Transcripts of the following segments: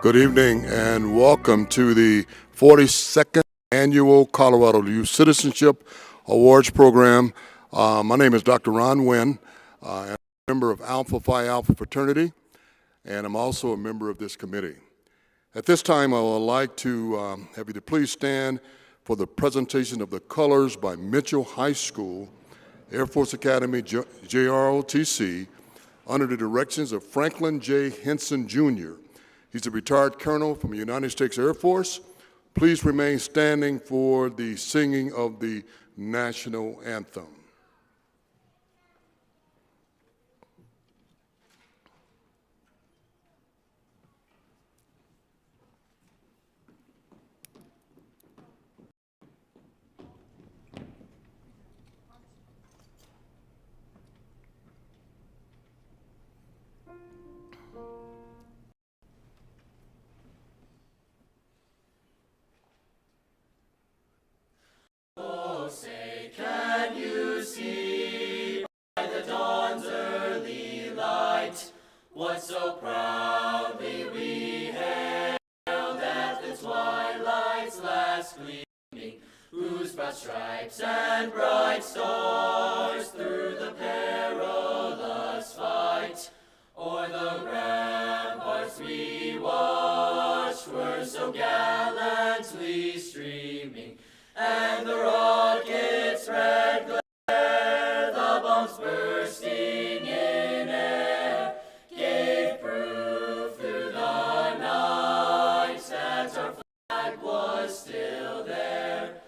Good evening and welcome to the 42nd Annual Colorado Youth Citizenship Awards Program. My name is Dr. Ron Wynn, and I'm a member of Alpha Phi Alpha fraternity, and I'm also a member of this committee. At this time, I would like to have you to please stand for the presentation of the colors by Mitchell High School, Air Force Academy, JROTC, under the directions of Franklin J. Henson, Jr. He's a retired colonel from the United States Air Force. Please remain standing for the singing of the national anthem. Say, can you see by the dawn's early light what so proudly we hailed at the twilight's last gleaming, whose broad stripes and bright stars through the perilous fight o'er the ramparts we watched were so gallantly streaming, and the rocket's red glare, the bombs bursting in air, gave proof through the night that our flag was still there.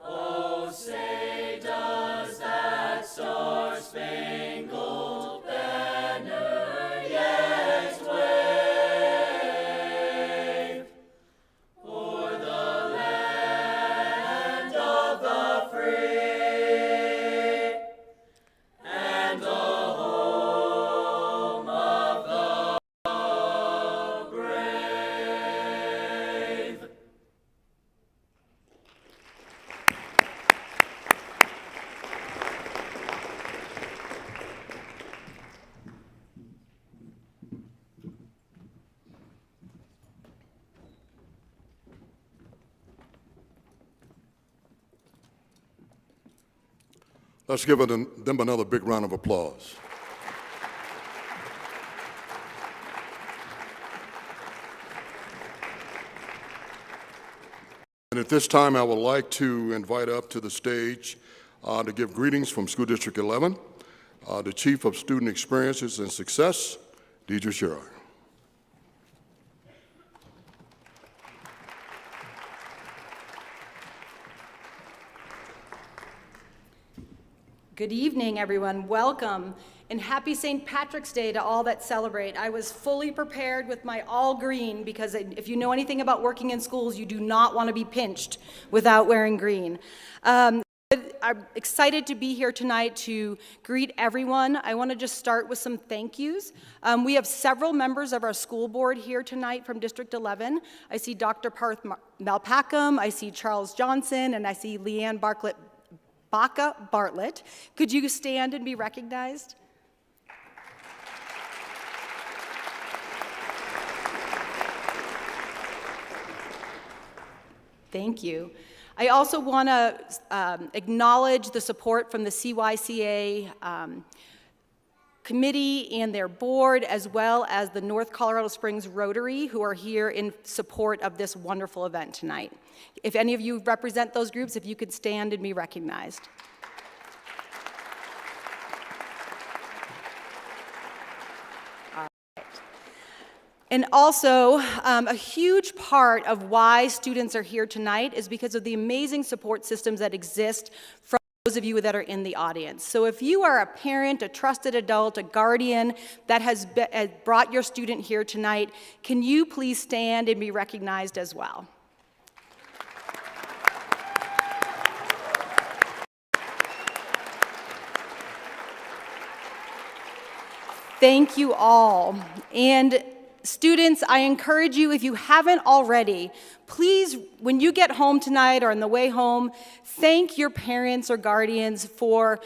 Oh, say, does that star-spangled banner yet wave o'er the land of the free and the home of the brave? Let's give them another big round of applause. And at this time, I would like to invite up to the stage to give greetings from School District 11, the Chief of Student Experiences and Success, Deidre Sherrod. Good evening, everyone. Welcome, and happy St. Patrick's Day to all that celebrate. I was fully prepared with my all green because if you know anything about working in schools, you do not want to be pinched without wearing green. I'm excited to be here tonight to greet everyone. I want to just start with some thank yous. We have several members of our school board here tonight from District 11. I see Dr. Parth Malpacum, I see Charles Johnson, and I see Leanne Baca Bartlett. Could you stand and be recognized? Thank you. I also want to acknowledge the support from the CYCA committee and their board, as well as the North Colorado Springs Rotary, who are here in support of this wonderful event tonight. If any of you represent those groups, if you could stand and be recognized. All right. And also, a huge part of why students are here tonight is because of the amazing support systems that exist from those of you that are in the audience. So if you are a parent, a trusted adult, a guardian that has brought your student here tonight, can you please stand and be recognized as well? Thank you all. And students, I encourage you, if you haven't already, please, when you get home tonight or on the way home, thank your parents or guardians for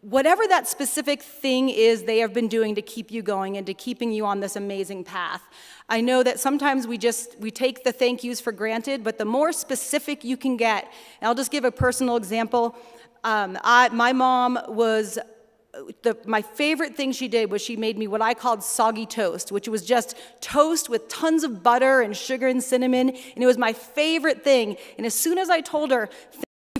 whatever that specific thing is they have been doing to keep you going and to keeping you on this amazing path. I know that sometimes we take the thank yous for granted, but the more specific you can get, and I'll just give a personal example. My mom was, my favorite thing she did was she made me what I called soggy toast, which was just toast with tons of butter and sugar and cinnamon, and it was my favorite thing. And as soon as I told her,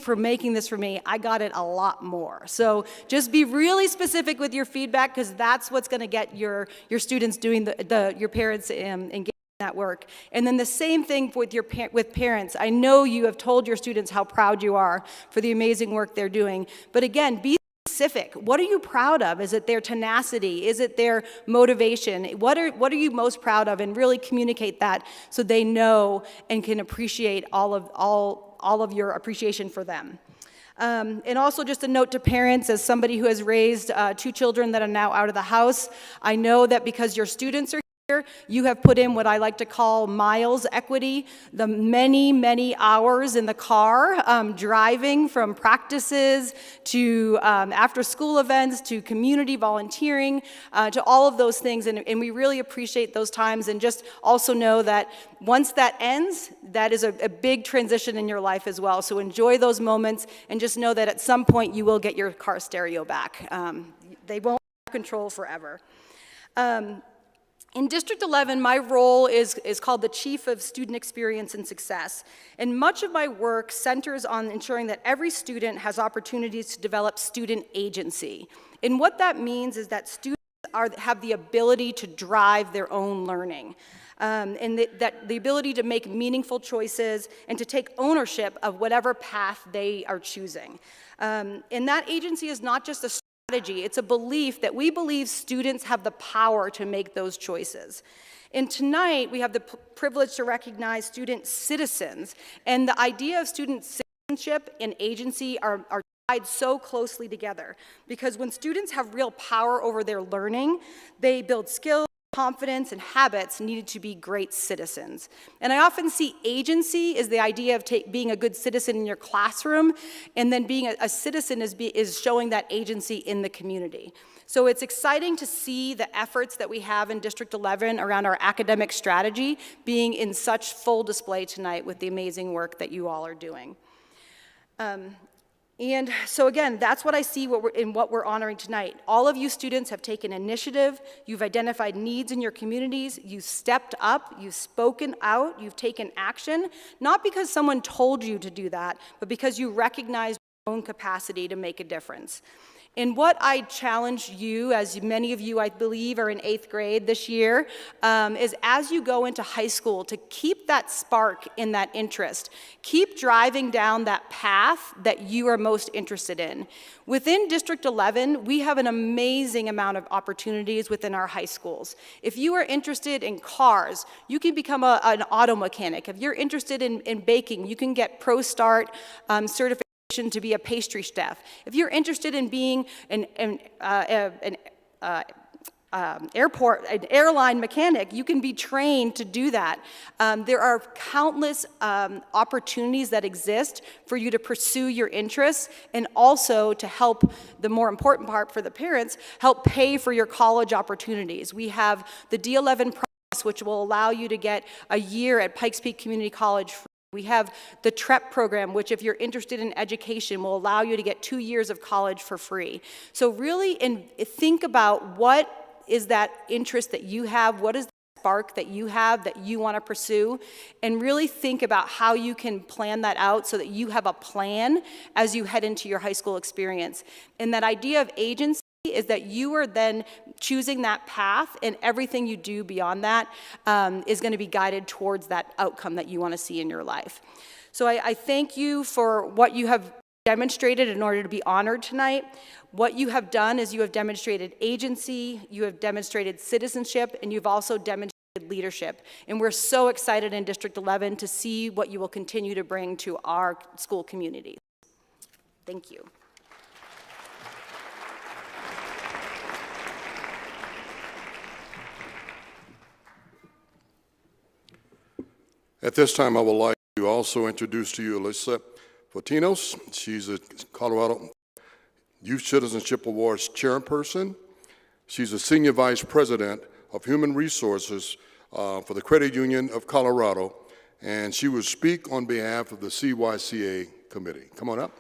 for making this for me, I got it a lot more. So just be really specific with your feedback, because that's what's going to get your students doing your parents engaged in that work. And then the same thing with parents. I know you have told your students how proud you are for the amazing work they're doing, but again, be specific. What are you proud of? Is it their tenacity? Is it their motivation? What are you most proud of? And really communicate that so they know and can appreciate all of your appreciation for them. And also just a note to parents, as somebody who has raised 2 children that are now out of the house, I know that because your students are here, you have put in what I like to call miles equity, the many, many hours in the car, driving from practices to after-school events to community volunteering, to all of those things, and we really appreciate those times, and just also know that once that ends, that is a big transition in your life as well, so enjoy those moments, and just know that at some point you will get your car stereo back. They won't have control forever. In District 11, my role is called the Chief of Student Experience and Success, and much of my work centers on ensuring that every student has opportunities to develop student agency. And what that means is that students have the ability to drive their own learning, and that the ability to make meaningful choices and to take ownership of whatever path they are choosing. And that agency is not just a strategy, it's a belief that we believe students have the power to make those choices. And tonight, we have the privilege to recognize student citizens, and the idea of student citizenship and agency are tied so closely together, because when students have real power over their learning, they build skills, confidence, and habits needed to be great citizens. And I often see agency as the idea of being a good citizen in your classroom, and then being a citizen is showing that agency in the community. So it's exciting to see the efforts that we have in District 11 around our academic strategy being in such full display tonight with the amazing work that you all are doing. And so again, that's what I see what we're honoring tonight. All of you students have taken initiative, you've identified needs in your communities, you've stepped up, you've spoken out, you've taken action, not because someone told you to do that, but because you recognize your own capacity to make a difference. And what I challenge you, as many of you I believe are in 8th grade this year, is as you go into high school to keep that spark in that interest. Keep driving down that path that you are most interested in. Within District 11, we have an amazing amount of opportunities within our high schools. If you are interested in cars, you can become an auto mechanic. If you're interested in baking, you can get Pro Start certification to be a pastry chef. If you're interested in being an airline mechanic, you can be trained to do that. There are countless opportunities that exist for you to pursue your interests, and also to help, the more important part for the parents, help pay for your college opportunities. We have the D11 process, which will allow you to get a year at Pikes Peak Community College free. We have the TREP program, which if you're interested in education will allow you to get 2 years of college for free. So really think about what is that interest that you have, what is the spark that you have that you want to pursue, and really think about how you can plan that out so that you have a plan as you head into your high school experience. And that idea of agency is that you are then choosing that path, and everything you do beyond that is going to be guided towards that outcome that you want to see in your life. So I thank you for what you have demonstrated in order to be honored tonight. What you have done is you have demonstrated agency, you have demonstrated citizenship, and you've also demonstrated leadership. And we're so excited in District 11 to see what you will continue to bring to our school communities. Thank you. At this time, I would like to also introduce to you Alyssa Fortinos. She's a Colorado Youth Citizenship Awards chairperson. She's a senior vice president of human resources for the Credit Union of Colorado, and she will speak on behalf of the CYCA committee. Come on up.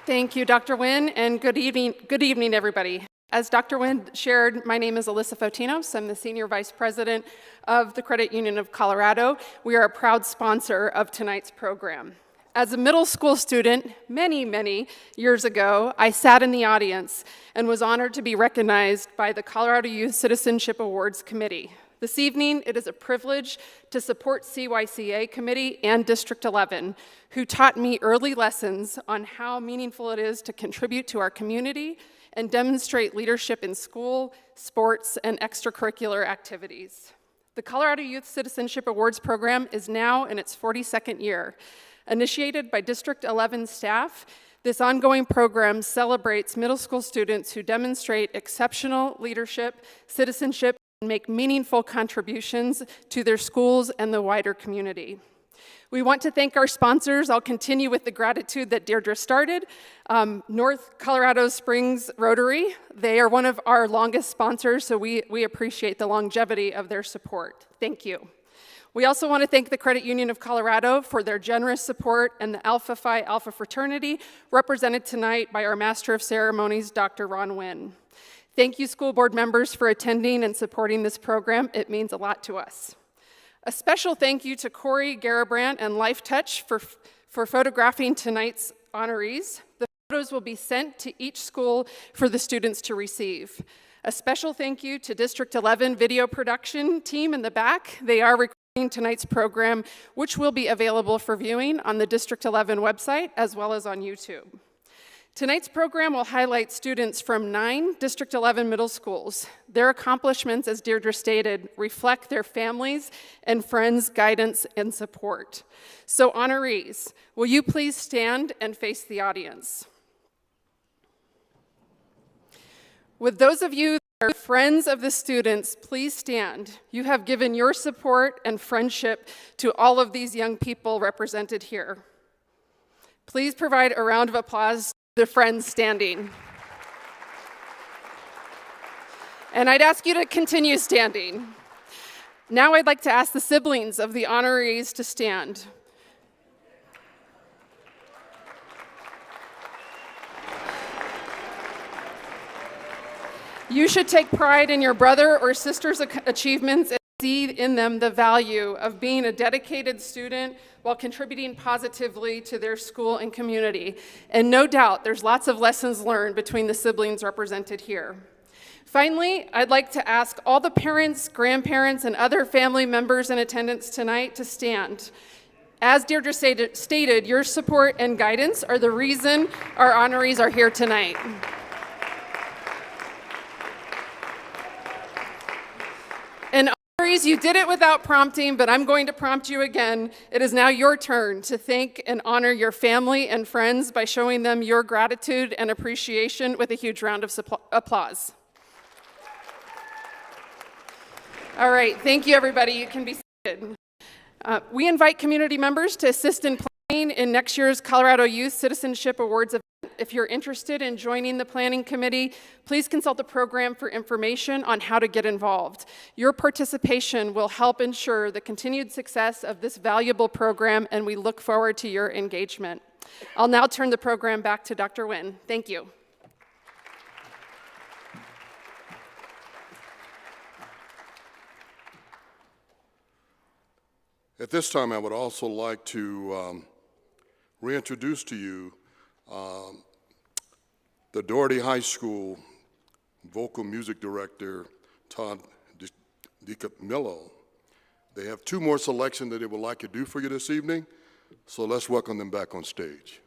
Thank you, Dr. Nguyen, and good evening, everybody. As Dr. Nguyen shared, my name is Alyssa Fotinos. I'm the Senior Vice President of the Credit Union of Colorado. We are a proud sponsor of tonight's program. As a middle school student, many years ago, I sat in the audience and was honored to be recognized by the Colorado Youth Citizenship Awards Committee. This evening, it is a privilege to support CYCA Committee and District 11, who taught me early lessons on how meaningful it is to contribute to our community and demonstrate leadership in school, sports, and extracurricular activities. The Colorado Youth Citizenship Awards Program is now in its 42nd year. Initiated by District 11 staff, this ongoing program celebrates middle school students who demonstrate exceptional leadership, citizenship, and make meaningful contributions to their schools and the wider community. We want to thank our sponsors. I'll continue with the gratitude that Deirdre started. North Colorado Springs Rotary, they are one of our longest sponsors, so we appreciate the longevity of their support. Thank you. We also want to thank the Credit Union of Colorado for their generous support and the Alpha Phi Alpha fraternity, represented tonight by our Master of Ceremonies, Dr. Ron Nguyen. Thank you, school board members, for attending and supporting this program. It means a lot to us. A special thank you to Corey Garabrandt and LifeTouch for photographing tonight's honorees. The photos will be sent to each school for the students to receive. A special thank you to District 11 video production team in the back. They are recording tonight's program, which will be available for viewing on the District 11 website as well as on YouTube. Tonight's program will highlight students from 9 District 11 middle schools. Their accomplishments, as Deirdre stated, reflect their families' and friends' guidance and support. So honorees, will you please stand and face the audience? With those of you that are friends of the students, please stand. You have given your support and friendship to all of these young people represented here. Please provide a round of applause to the friends standing. And I'd ask you to continue standing. Now I'd like to ask the siblings of the honorees to stand. You should take pride in your brother or sister's achievements and see in them the value of being a dedicated student while contributing positively to their school and community. And no doubt, there's lots of lessons learned between the siblings represented here. Finally, I'd like to ask all the parents, grandparents, and other family members in attendance tonight to stand. As Deirdre stated, your support and guidance are the reason our honorees are here tonight. And honorees, you did it without prompting, but I'm going to prompt you again. It is now your turn to thank and honor your family and friends by showing them your gratitude and appreciation with a huge round of applause. All right, thank you, everybody. You can be seated. We invite community members to assist in planning in next year's Colorado Youth Citizenship Awards event. If you're interested in joining the planning committee, please consult the program for information on how to get involved. Your participation will help ensure the continued success of this valuable program, and we look forward to your engagement. I'll now turn the program back to Dr. Nguyen. Thank you. At this time, I would also like to reintroduce to you the Doherty High School vocal music director, Todd DiCamillo. They have 2 more selections that they would like to do for you this evening, so let's welcome them back on stage.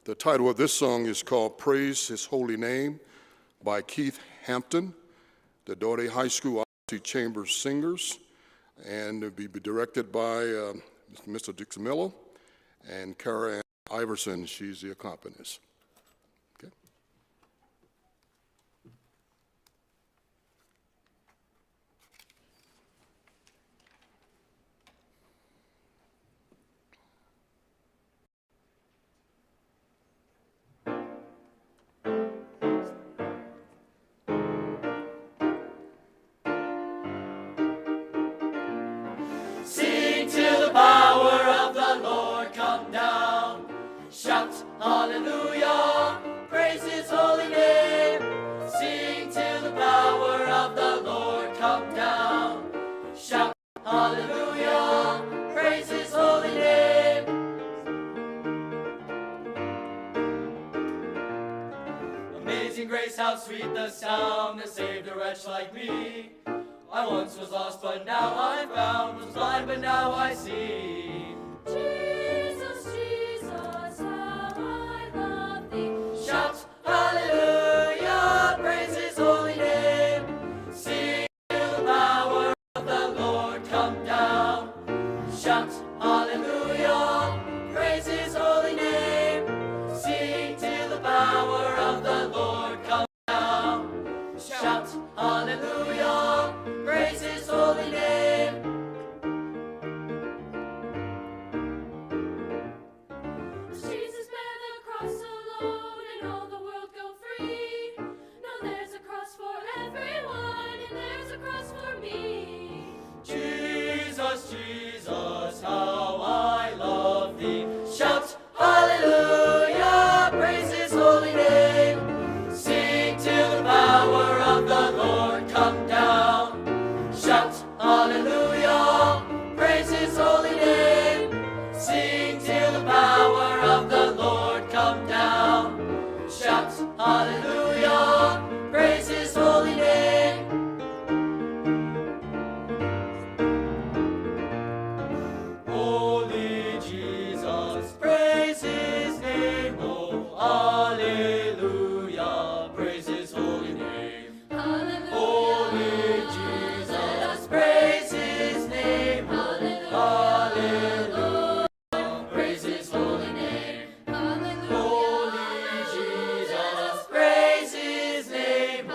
The title of this song is called Praise His Holy Name by Keith Hampton, the Doherty High School Chambers Singers, and it will be directed by Mr. Dixon Miller, and Kara Ann Iverson, she's the accompanist. Okay. Sing till the power of the Lord come down. Shout hallelujah, praise his holy name. Sing till the power of the Lord come down. Shout hallelujah, praise his holy name. Amazing grace, how sweet the sound that saved a wretch like me. I once was lost, but now I'm found, was blind, but now I see. Jesus, Jesus, how I love thee. Shout hallelujah, praise his holy name. Sing till the power of the Lord come down. Shout hallelujah, praise his holy name. Sing till the power of the Lord come down. Shout hallelujah, praise his holy name. Jesus bear the cross alone and all the world go free. No, there's a cross for everyone and there's a cross for me. Jesus, Jesus, how I love thee. Shout hallelujah, praise his holy name. Sing till the power of the Lord come down. Shout hallelujah, praise his holy name. Sing till the power of the Lord come down. Shout hallelujah, praise his holy name. Holy Jesus, praise his name. Oh, hallelujah, praise his holy name. Holy Jesus, praise his name. Hallelujah, praise his holy name. Holy Jesus, praise his name.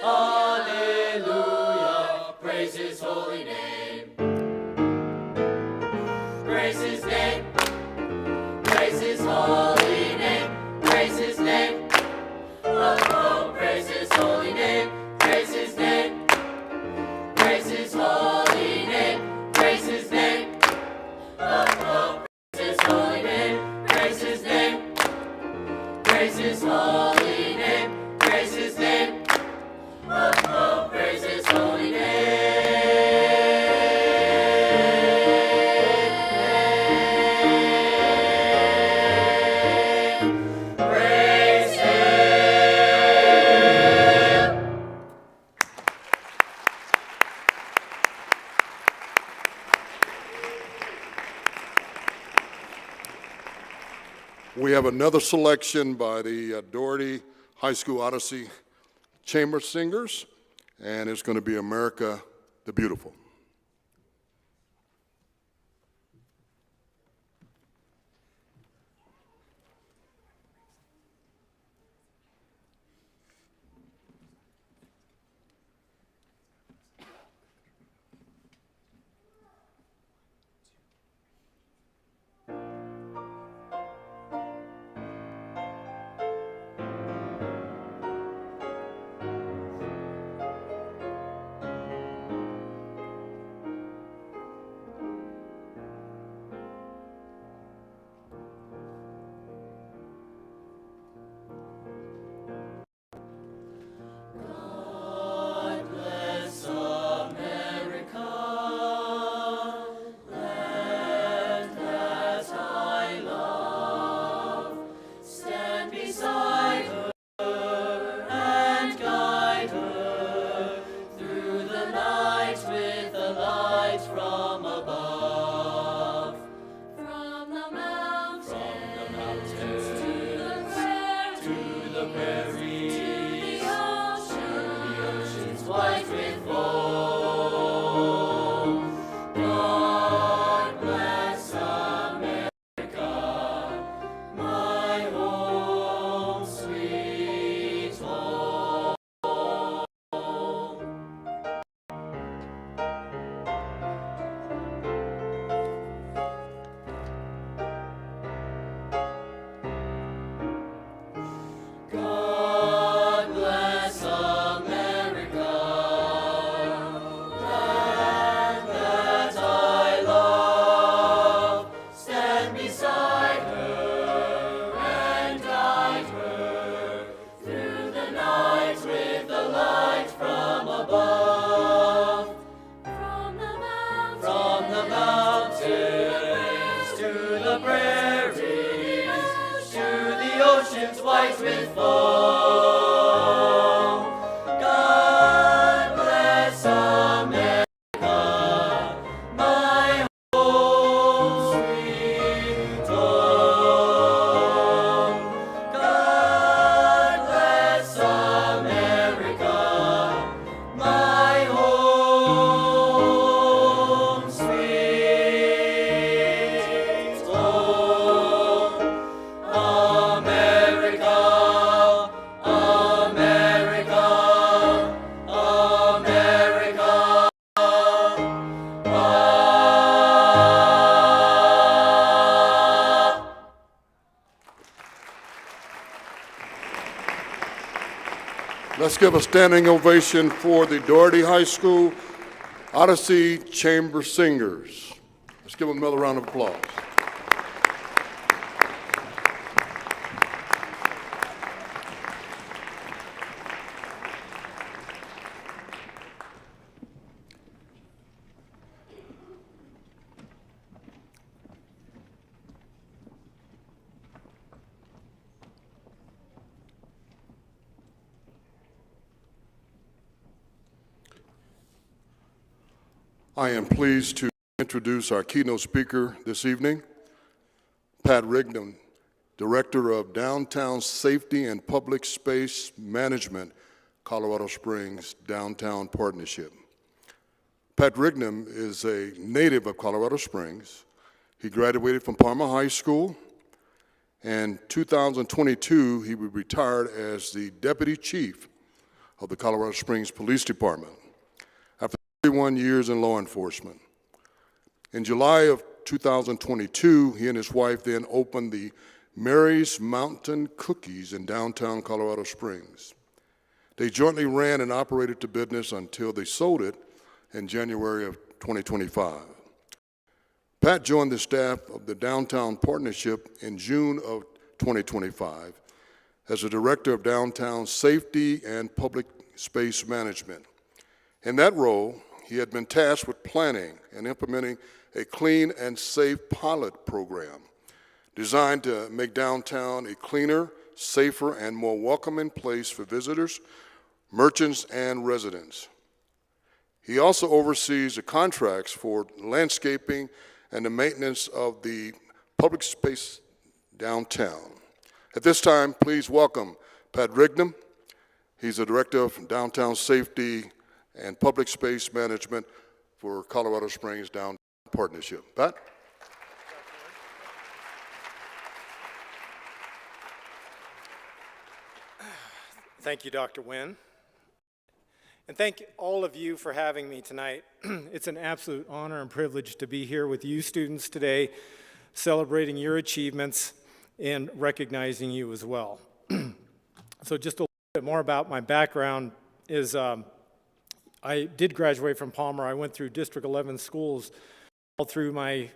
Hallelujah, praise his holy name. Praise his name, praise his holy name, praise his name. Oh, oh, praise his holy name, praise his name, praise his holy name, praise his name. Oh, oh, praise his holy name, praise his name, praise his holy name, praise his name. Oh, oh, praise his holy name. Praise him. We have another selection by the Doherty High School Odyssey Chamber Singers, and it's going to be America the Beautiful. fight with foe. God bless America, my home sweet home. God bless America, my home sweet home. America, America, America. Let's give a standing ovation for the Doherty High School Odyssey Chamber Singers. Let's give them another round of applause. I am pleased to introduce our keynote speaker this evening, Pat Rigdon, Director of Downtown Safety and Public Space Management, Colorado Springs Downtown Partnership. Pat Rigdon is a native of Colorado Springs. He graduated from Palmer High School. In 2022, he was retired as the Deputy Chief of the Colorado Springs Police Department after 31 years in law enforcement. In July of 2022, he and his wife then opened the Mary's Mountain Cookies in downtown Colorado Springs. They jointly ran and operated the business until they sold it in January of 2025. Pat joined the staff of the Downtown Partnership in June of 2025 as the Director of Downtown Safety and Public Space Management. In that role, he had been tasked with planning and implementing a clean and safe pilot program designed to make downtown a cleaner, safer, and more welcoming place for visitors, merchants, and residents. He also oversees the contracts for landscaping and the maintenance of the public space downtown. At this time, please welcome Pat Rigdon. He's the Director of Downtown Safety and Public Space Management for Colorado Springs Downtown Partnership. Pat? Thank you, Dr. Wynn. And thank all of you for having me tonight. It's an absolute honor and privilege to be here with you students today, celebrating your achievements and recognizing you as well. So just a little bit more about my background is I did graduate from Palmer. I went through District 11 schools all through my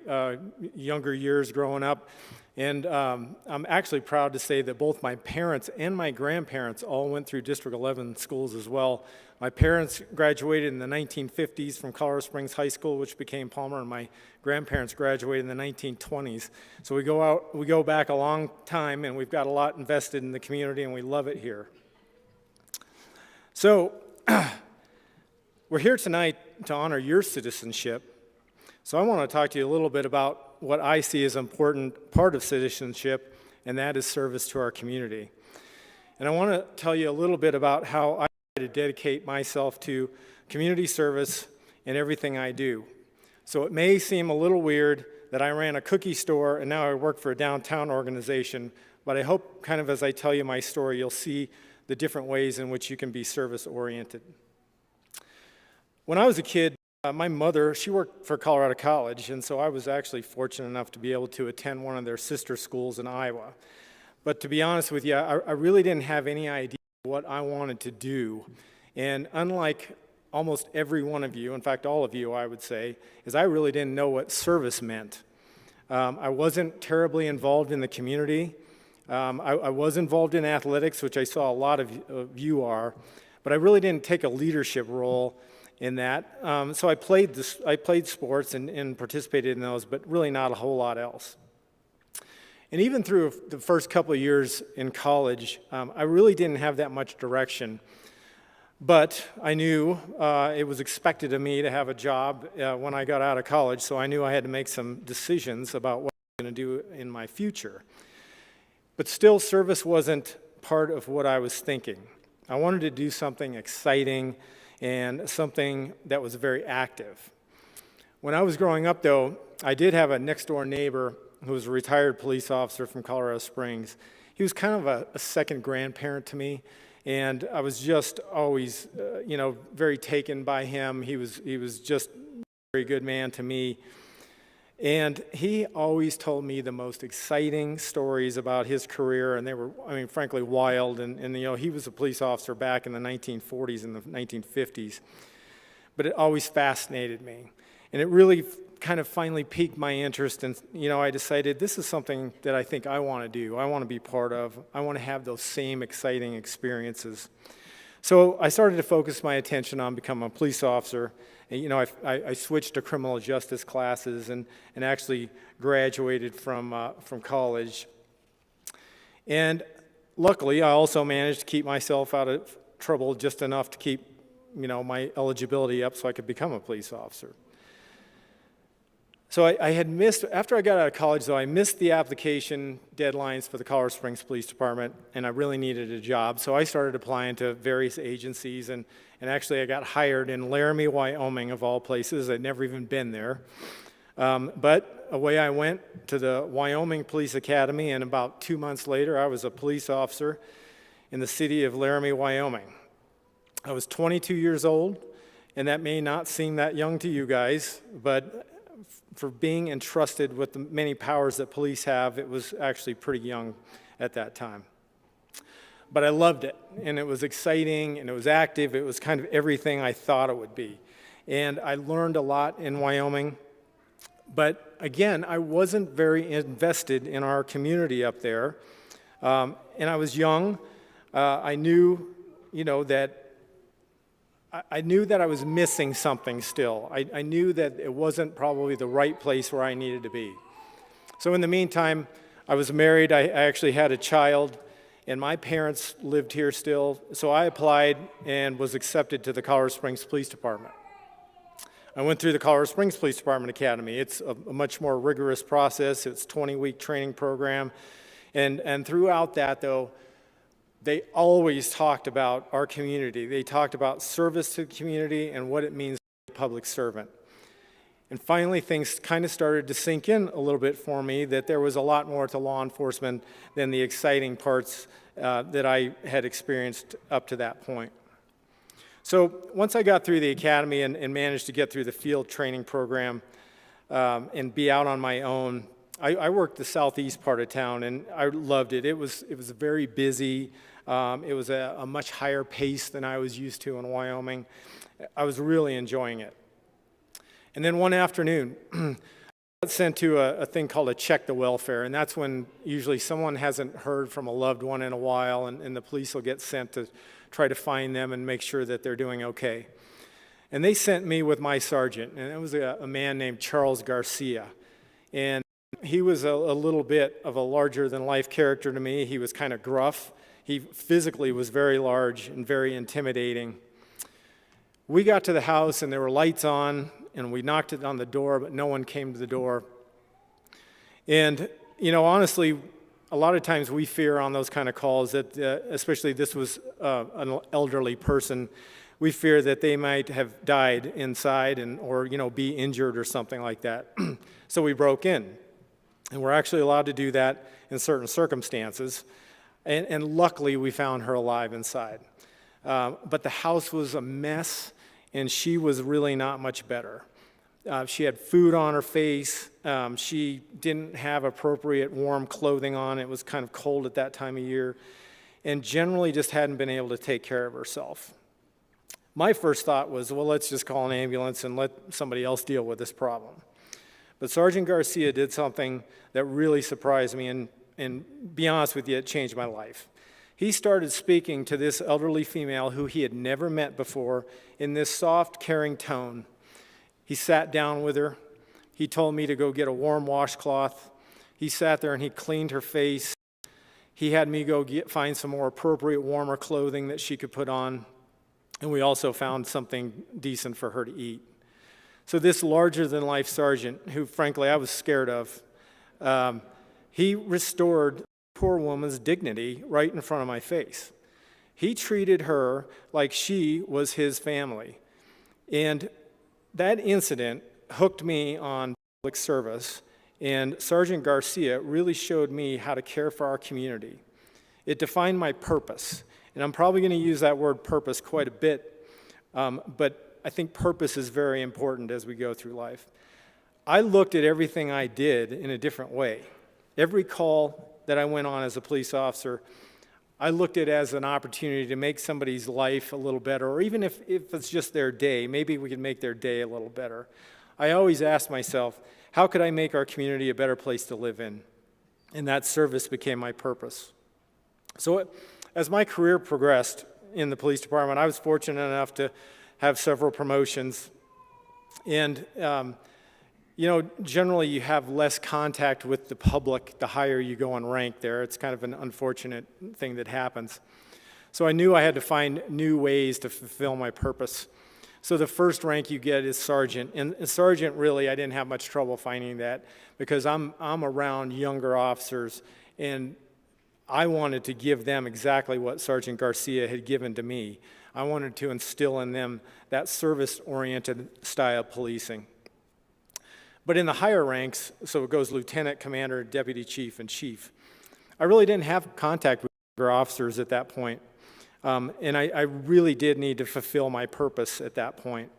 younger years growing up. And I'm actually proud to say that both my parents and my grandparents all went through District 11 schools as well. My parents graduated in the 1950s from Colorado Springs High School, which became Palmer, and my grandparents graduated in the 1920s. So we go back a long time, and we've got a lot invested in the community, and we love it here. So we're here tonight to honor your citizenship. So I want to talk to you a little bit about what I see as an important part of citizenship, and that is service to our community. And I want to tell you a little bit about how I try to dedicate myself to community service in everything I do. So it may seem a little weird that I ran a cookie store and now I work for a downtown organization, but I hope kind of as I tell you my story, you'll see the different ways in which you can be service-oriented. When I was a kid, my mother, she worked for Colorado College, and so I was actually fortunate enough to be able to attend one of their sister schools in Iowa. But to be honest with you, I really didn't have any idea what I wanted to do. And unlike almost every one of you, in fact all of you I would say, is I really didn't know what service meant. I wasn't terribly involved in the community. I was involved in athletics, which I saw a lot of you are, but I really didn't take a leadership role in that. So I played sports and participated in those, but really not a whole lot else. And even through the first couple of years in college, I really didn't have that much direction. But I knew it was expected of me to have a job when I got out of college, so I knew I had to make some decisions about what I was going to do in my future. But still, service wasn't part of what I was thinking. I wanted to do something exciting and something that was very active. When I was growing up, though, I did have a next-door neighbor who was a retired police officer from Colorado Springs. He was kind of a second grandparent to me, and I was just always, very taken by him. He was just a very good man to me. And he always told me the most exciting stories about his career, and they were, frankly, wild. And he was a police officer back in the 1940s and the 1950s. But it always fascinated me. And it really kind of finally piqued my interest, and I decided this is something that I think I want to do. I want to be part of. I want to have those same exciting experiences. So I started to focus my attention on becoming a police officer. And, I switched to criminal justice classes and actually graduated from college. And luckily, I also managed to keep myself out of trouble just enough to keep, my eligibility up so I could become a police officer. So I had missed, after I got out of college, though, I missed the application deadlines for the Colorado Springs Police Department, and I really needed a job. So I started applying to various agencies, and actually I got hired in Laramie, Wyoming, of all places. I'd never even been there. But away I went to the Wyoming Police Academy, and about 2 months later, I was a police officer in the city of Laramie, Wyoming. I was 22 years old, and that may not seem that young to you guys, but for being entrusted with the many powers that police have, it was actually pretty young at that time. But I loved it, and it was exciting, and it was active. It was kind of everything I thought it would be. And I learned a lot in Wyoming. But again, I wasn't very invested in our community up there. And I was young. I knew, that I knew that I was missing something still. I knew that it wasn't probably the right place where I needed to be. So in the meantime, I was married. I actually had a child, and my parents lived here still. So I applied and was accepted to the Colorado Springs Police Department. I went through the Colorado Springs Police Department Academy. It's a much more rigorous process. It's a 20-week training program. And throughout that, though, they always talked about our community. They talked about service to the community and what it means to be a public servant. And finally, things kind of started to sink in a little bit for me that there was a lot more to law enforcement than the exciting parts that I had experienced up to that point. So once I got through the academy and managed to get through the field training program and be out on my own, I worked the southeast part of town, and I loved it. It was very busy. It was a much higher pace than I was used to in Wyoming. I was really enjoying it. And then one afternoon, I got sent to a thing called a check the welfare, and that's when usually someone hasn't heard from a loved one in a while, and the police will get sent to try to find them and make sure that they're doing okay. And they sent me with my sergeant, and it was a man named Charles Garcia. And he was a little bit of a larger-than-life character to me. He was kind of gruff. He physically was very large and very intimidating. We got to the house, and there were lights on, and we knocked on the door, but no one came to the door. And, honestly, a lot of times we fear on those kind of calls that, especially this was an elderly person, we fear that they might have died inside or be injured or something like that. So we broke in. And we're actually allowed to do that in certain circumstances. And luckily, we found her alive inside. But the house was a mess, and she was really not much better. She had food on her face. She didn't have appropriate warm clothing on. It was kind of cold at that time of year. And generally just hadn't been able to take care of herself. My first thought was, well, let's just call an ambulance and let somebody else deal with this problem. But Sergeant Garcia did something that really surprised me, and be honest with you, it changed my life. He started speaking to this elderly female who he had never met before in this soft, caring tone. He sat down with her. He told me to go get a warm washcloth. He sat there and he cleaned her face. He had me go find some more appropriate, warmer clothing that she could put on. And we also found something decent for her to eat. So this larger-than-life sergeant, who frankly I was scared of, he restored the poor woman's dignity right in front of my face. He treated her like she was his family. And that incident hooked me on public service, and Sergeant Garcia really showed me how to care for our community. It defined my purpose, and I'm probably going to use that word purpose quite a bit, but I think purpose is very important as we go through life. I looked at everything I did in a different way. Every call that I went on as a police officer, I looked at it as an opportunity to make somebody's life a little better, or even if it's just their day, maybe we can make their day a little better. I always asked myself, how could I make our community a better place to live in? And that service became my purpose. So as my career progressed in the police department, I was fortunate enough to have several promotions. And, generally you have less contact with the public the higher you go in rank there. It's kind of an unfortunate thing that happens. So I knew I had to find new ways to fulfill my purpose. So the first rank you get is sergeant. And sergeant, really, I didn't have much trouble finding that because I'm around younger officers, and I wanted to give them exactly what Sergeant Garcia had given to me. I wanted to instill in them that service-oriented style of policing. But in the higher ranks, so it goes lieutenant, commander, deputy chief, and chief, I really didn't have contact with younger officers at that point. And I really did need to fulfill my purpose at that point.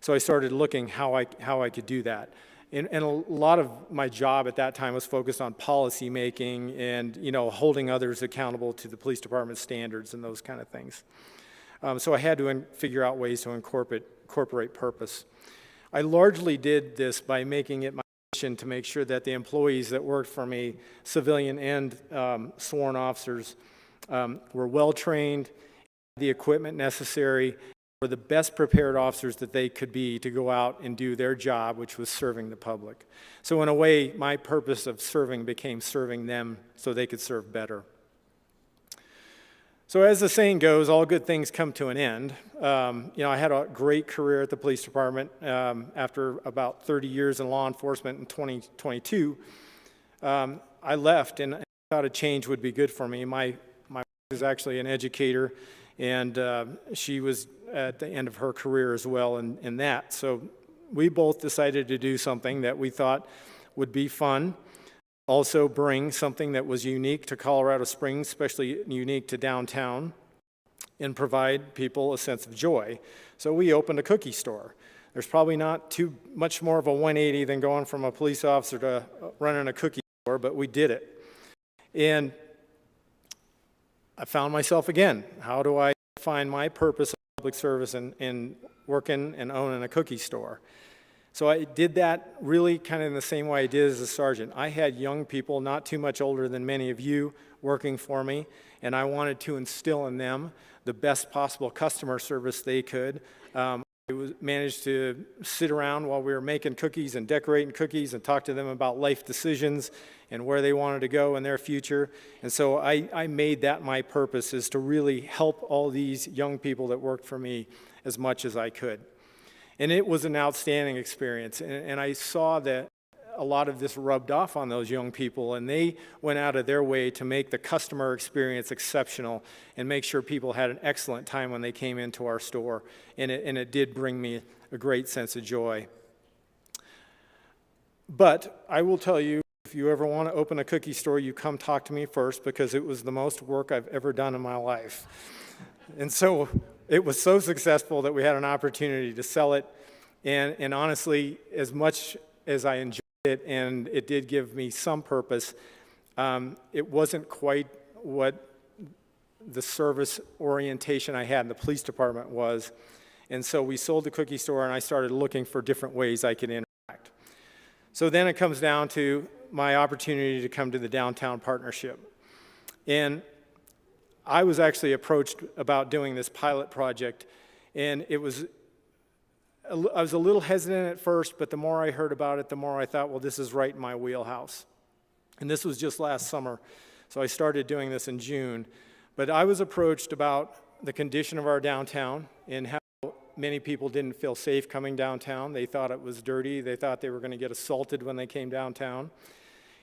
So I started looking how I could do that. And a lot of my job at that time was focused on policy making and holding others accountable to the police department standards and those kind of things. So I had to figure out ways to incorporate purpose. I largely did this by making it my mission to make sure that the employees that worked for me, civilian and sworn officers, were well trained, the equipment necessary, were the best prepared officers that they could be to go out and do their job, which was serving the public. So in a way, my purpose of serving became serving them so they could serve better. So as the saying goes, all good things come to an end. I had a great career at the police department. After about 30 years in law enforcement in 2022, I left and I thought a change would be good for me. My wife is actually an educator, and she was at the end of her career as well in that. So we both decided to do something that we thought would be fun, also bring something that was unique to Colorado Springs, especially unique to downtown, and provide people a sense of joy. So we opened a cookie store. There's probably not too much more of a 180 than going from a police officer to running a cookie store, but we did it. And I found myself again. How do I find my purpose of public service in working and owning a cookie store? So I did that really kind of in the same way I did as a sergeant. I had young people, not too much older than many of you, working for me, and I wanted to instill in them the best possible customer service they could. I managed to sit around while we were making cookies and decorating cookies and talk to them about life decisions and where they wanted to go in their future. And so I made that my purpose, is to really help all these young people that worked for me as much as I could. And it was an outstanding experience. And I saw that a lot of this rubbed off on those young people, and they went out of their way to make the customer experience exceptional and make sure people had an excellent time when they came into our store. And it did bring me a great sense of joy. But I will tell you, if you ever want to open a cookie store, you come talk to me first, because it was the most work I've ever done in my life. And so it was so successful that we had an opportunity to sell it. And honestly, as much as I enjoyed it, and it did give me some purpose, it wasn't quite what the service orientation I had in the police department was. And so we sold the cookie store, and I started looking for different ways I could interact. So then it comes down to my opportunity to come to the downtown partnership. And I was actually approached about doing this pilot project, and I was a little hesitant at first, but the more I heard about it, the more I thought, well, this is right in my wheelhouse. And this was just last summer, so I started doing this in June. But I was approached about the condition of our downtown and how many people didn't feel safe coming downtown. They thought it was dirty. They thought they were going to get assaulted when they came downtown.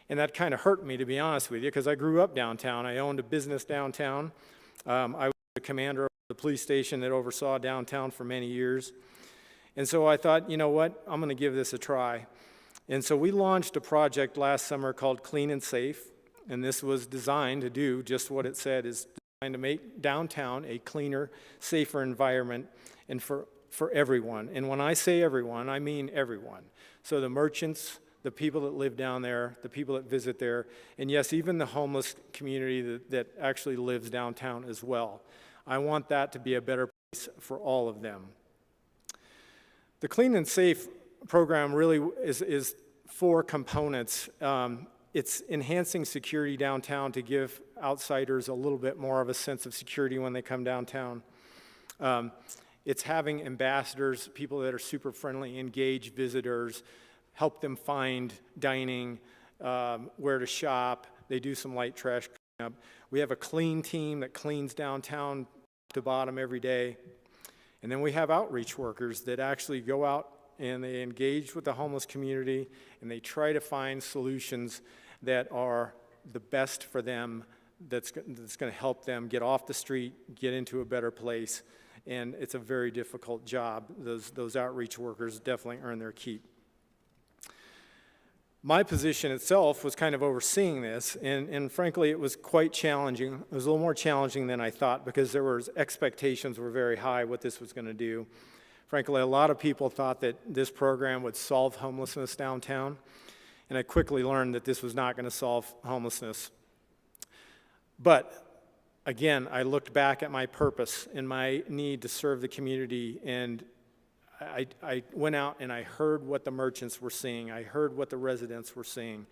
And that kind of hurt me, to be honest with you, because I grew up downtown. I owned a business downtown. I was the commander of the police station that oversaw downtown for many years. And so I thought, you know what, I'm going to give this a try. And so we launched a project last summer called Clean and Safe. And this was designed to do just what it said, is designed to make downtown a cleaner, safer environment and for everyone. And when I say everyone, I mean everyone. So the merchants, the people that live down there, the people that visit there, and yes, even the homeless community that actually lives downtown as well. I want that to be a better place for all of them. The Clean and Safe program really is 4 components. It's enhancing security downtown to give outsiders a little bit more of a sense of security when they come downtown. It's having ambassadors, people that are super friendly, engage visitors, help them find dining, where to shop. They do some light trash cleanup. We have a clean team that cleans downtown to bottom every day. And then we have outreach workers that actually go out and they engage with the homeless community and they try to find solutions that are the best for them, that's going to help them get off the street, get into a better place. And it's a very difficult job. Those outreach workers definitely earn their keep. My position itself was kind of overseeing this, and frankly, it was quite challenging. It was a little more challenging than I thought because expectations were very high what this was going to do. Frankly, a lot of people thought that this program would solve homelessness downtown, and I quickly learned that this was not going to solve homelessness. But again, I looked back at my purpose and my need to serve the community, and I went out and I heard what the merchants were seeing. I heard what the residents were seeing,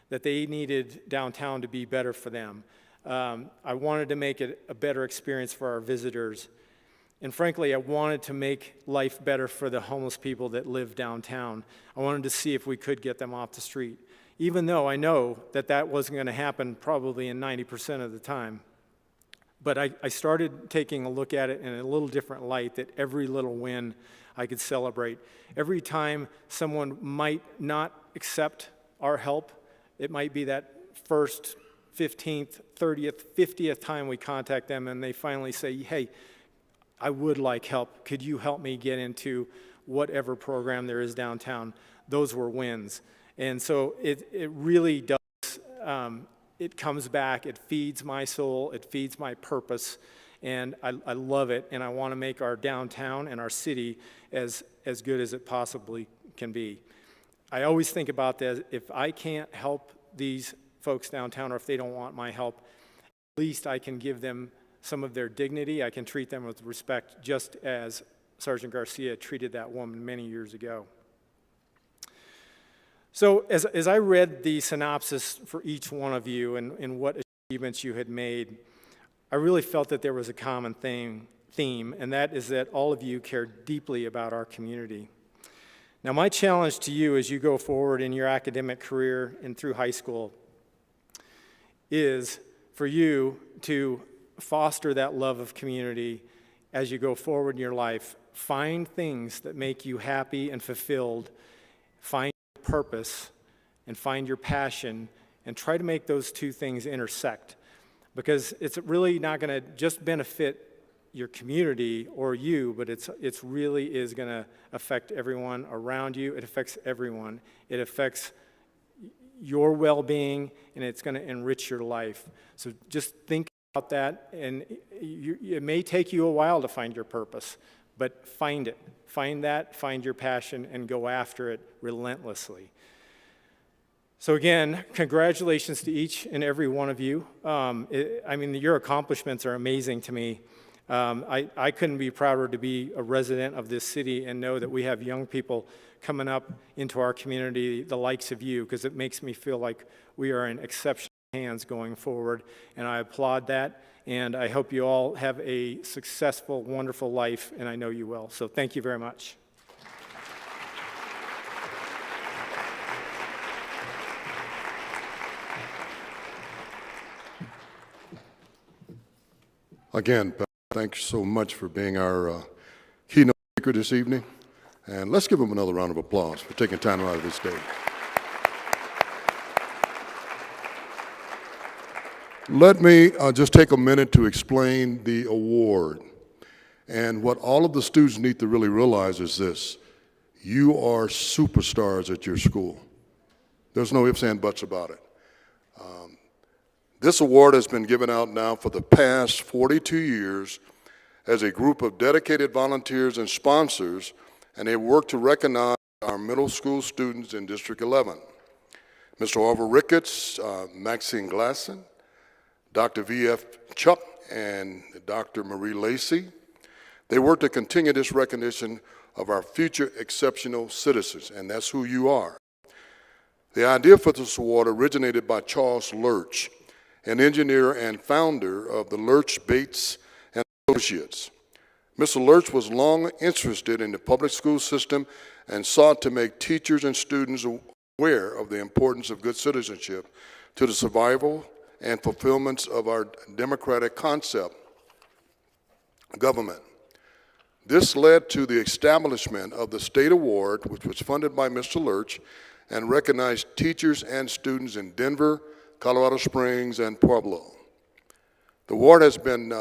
that they needed downtown to be better for them. I wanted to make it a better experience for our visitors. And frankly, I wanted to make life better for the homeless people that live downtown. I wanted to see if we could get them off the street, even though I know that that wasn't going to happen probably in 90% of the time. But I started taking a look at it in a little different light, that every little win I could celebrate. Every time someone might not accept our help, it might be that first, 15th, 30th, 50th time we contact them and they finally say, hey, I would like help. Could you help me get into whatever program there is downtown? Those were wins. And so it really does, it comes back, it feeds my soul, it feeds my purpose, and I love it, and I want to make our downtown and our city as good as it possibly can be. I always think about that, if I can't help these folks downtown, or if they don't want my help, at least I can give them some of their dignity. I can treat them with respect, just as Sergeant Garcia treated that woman many years ago. So as I read the synopsis for each one of you and what achievements you had made, I really felt that there was a common theme, and that is that all of you care deeply about our community. Now, my challenge to you as you go forward in your academic career and through high school is for you to foster that love of community as you go forward in your life. Find things that make you happy and fulfilled. Find your purpose and find your passion, and try to make those two things intersect, because it's really not going to just benefit your community or you, but it's really is going to affect everyone around you. It affects everyone. It affects your well-being, and it's going to enrich your life. So just think about that, and it may take you a while to find your purpose, but find it. Find that, find your passion, and go after it relentlessly. So again, congratulations to each and every one of you. I mean, your accomplishments are amazing to me. I couldn't be prouder to be a resident of this city and know that we have young people coming up into our community, the likes of you, because it makes me feel like we are in exceptional hands going forward, and I applaud that, and I hope you all have a successful, wonderful life, and I know you will. So thank you very much. Again, thank you so much for being our keynote speaker this evening. And let's give him another round of applause for taking time out of his day. Let me just take a minute to explain the award. And what all of the students need to really realize is this: you are superstars at your school. There's no ifs and buts about it. This award has been given out now for the past 42 years as a group of dedicated volunteers and sponsors, and they work to recognize our middle school students in District 11. Mr. Orville Ricketts, Maxine Glasson, Dr. V.F. Chuck, and Dr. Marie Lacey. They work to continue this recognition of our future exceptional citizens, and that's who you are. The idea for this award originated by Charles Lurch, an engineer and founder of the Lurch, Bates and Associates. Mr. Lurch was long interested in the public school system and sought to make teachers and students aware of the importance of good citizenship to the survival and fulfillment of our democratic concept, government. This led to the establishment of the State Award, which was funded by Mr. Lurch and recognized teachers and students in Denver, Colorado Springs, and Pueblo. The award has been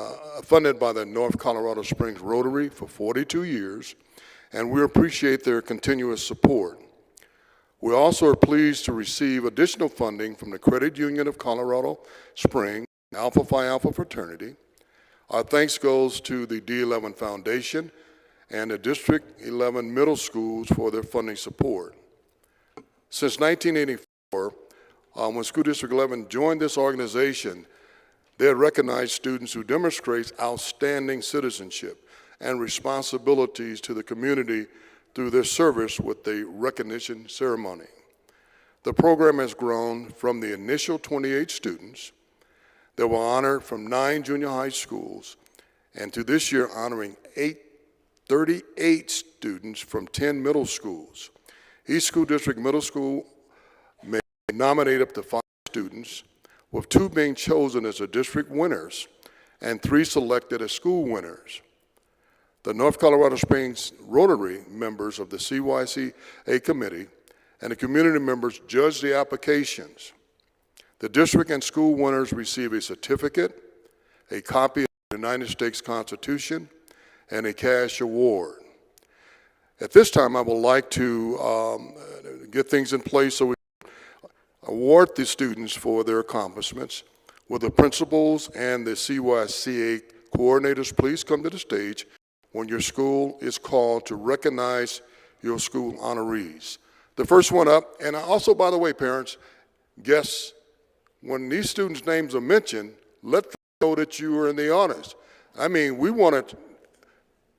funded by the North Colorado Springs Rotary for 42 years, and we appreciate their continuous support. We also are pleased to receive additional funding from the Credit Union of Colorado Springs, Alpha Phi Alpha Fraternity. Our thanks goes to the D11 Foundation and the District 11 Middle Schools for their funding support. Since 1984, when School District 11 joined this organization, they had recognized students who demonstrate outstanding citizenship and responsibilities to the community through their service with the recognition ceremony. The program has grown from the initial 28 students that were honored from 9 junior high schools, and to this year honoring 38 students from 10 middle schools. Each school district middle school may nominate up to 5 students, with 2 being chosen as the district winners and 3 selected as school winners. The North Colorado Springs Rotary members of the CYCA committee and the community members judge the applications. The district and school winners receive a certificate, a copy of the United States Constitution, and a cash award. At this time, I would like to get things in place so we award the students for their accomplishments. Will the principals and the CYCA coordinators please come to the stage when your school is called to recognize your school honorees. The first one up, and also, by the way, parents, guests, when these students' names are mentioned, let them know that you are in the honors. I mean, we want to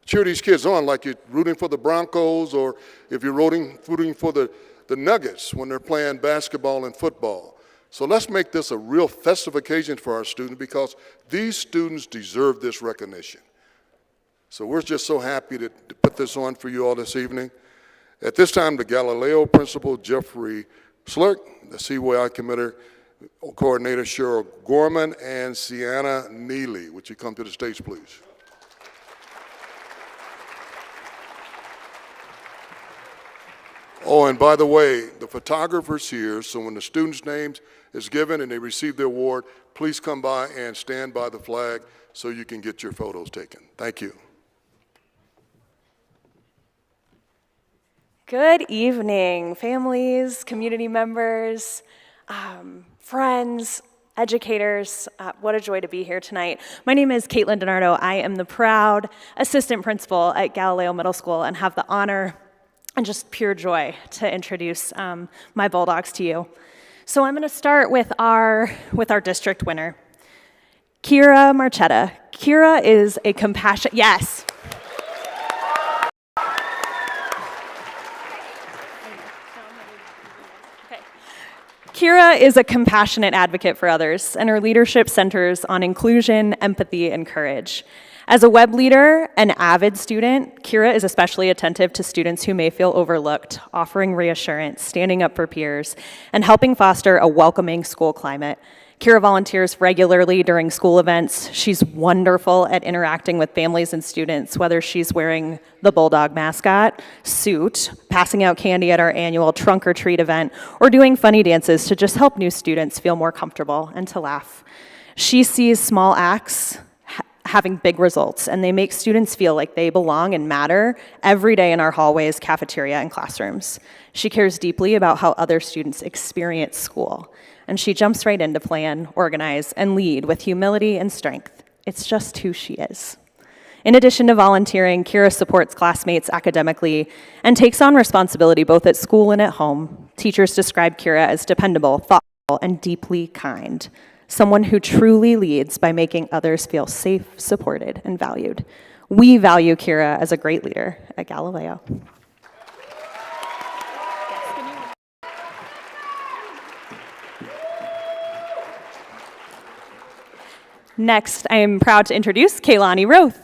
cheer these kids on like you're rooting for the Broncos, or if you're rooting for the Nuggets when they're playing basketball and football. So let's make this a real festive occasion for our students, because these students deserve this recognition. So we're just so happy to put this on for you all this evening. At this time, the Galileo principal, Jeffrey Slurk, the CYI committee coordinator, Cheryl Gorman, and Sienna Neely. Would you come to the stage, please? Oh, and by the way, the photographer's here, so when the student's name is given and they receive the award, please come by and stand by the flag so you can get your photos taken. Thank you. Good evening, families, community members, friends, educators. What a joy to be here tonight. My name is Caitlin DiNardo. I am the proud assistant principal at Galileo Middle School and have the honor and just pure joy to introduce my Bulldogs to you. So I'm going to start with our district winner, Kira Marchetta. Kira is a compassionate, yes. Kira is a compassionate advocate for others, and her leadership centers on inclusion, empathy, and courage. As a web leader and avid student, Kira is especially attentive to students who may feel overlooked, offering reassurance, standing up for peers, and helping foster a welcoming school climate. Kira volunteers regularly during school events. She's wonderful at interacting with families and students, whether she's wearing the Bulldog mascot suit, passing out candy at our annual trunk or treat event, or doing funny dances to just help new students feel more comfortable and to laugh. She sees small acts having big results, and they make students feel like they belong and matter every day in our hallways, cafeteria, and classrooms. She cares deeply about how other students experience school, and she jumps right in to plan, organize, and lead with humility and strength. It's just who she is. In addition to volunteering, Kira supports classmates academically and takes on responsibility both at school and at home. Teachers describe Kira as dependable, thoughtful, and deeply kind. Someone who truly leads by making others feel safe, supported, and valued. We value Kira as a great leader at Galileo. Next, I am proud to introduce Kaylani Roth.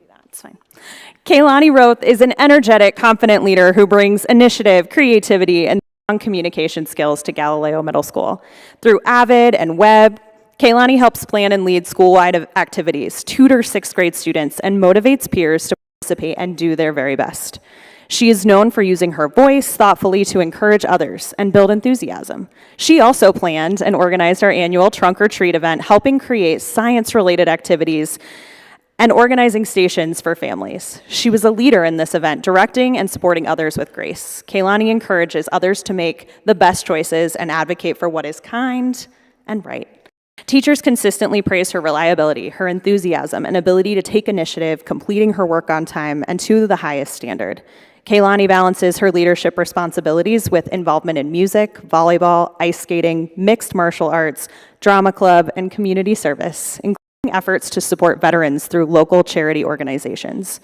That's fine. Kaylani Roth is an energetic, confident leader who brings initiative, creativity, and strong communication skills to Galileo Middle School. Through Avid and Web, Kaylani helps plan and lead school-wide activities, tutors sixth grade students, and motivates peers to participate and do their very best. She is known for using her voice thoughtfully to encourage others and build enthusiasm. She also planned and organized our annual Trunk or Treat event, helping create science-related activities and organizing stations for families. She was a leader in this event, directing and supporting others with grace. Kaylani encourages others to make the best choices and advocate for what is kind and right. Teachers consistently praise her reliability, her enthusiasm, and ability to take initiative, completing her work on time and to the highest standard. Kaylani balances her leadership responsibilities with involvement in music, volleyball, ice skating, mixed martial arts, drama club, and community service, including efforts to support veterans through local charity organizations.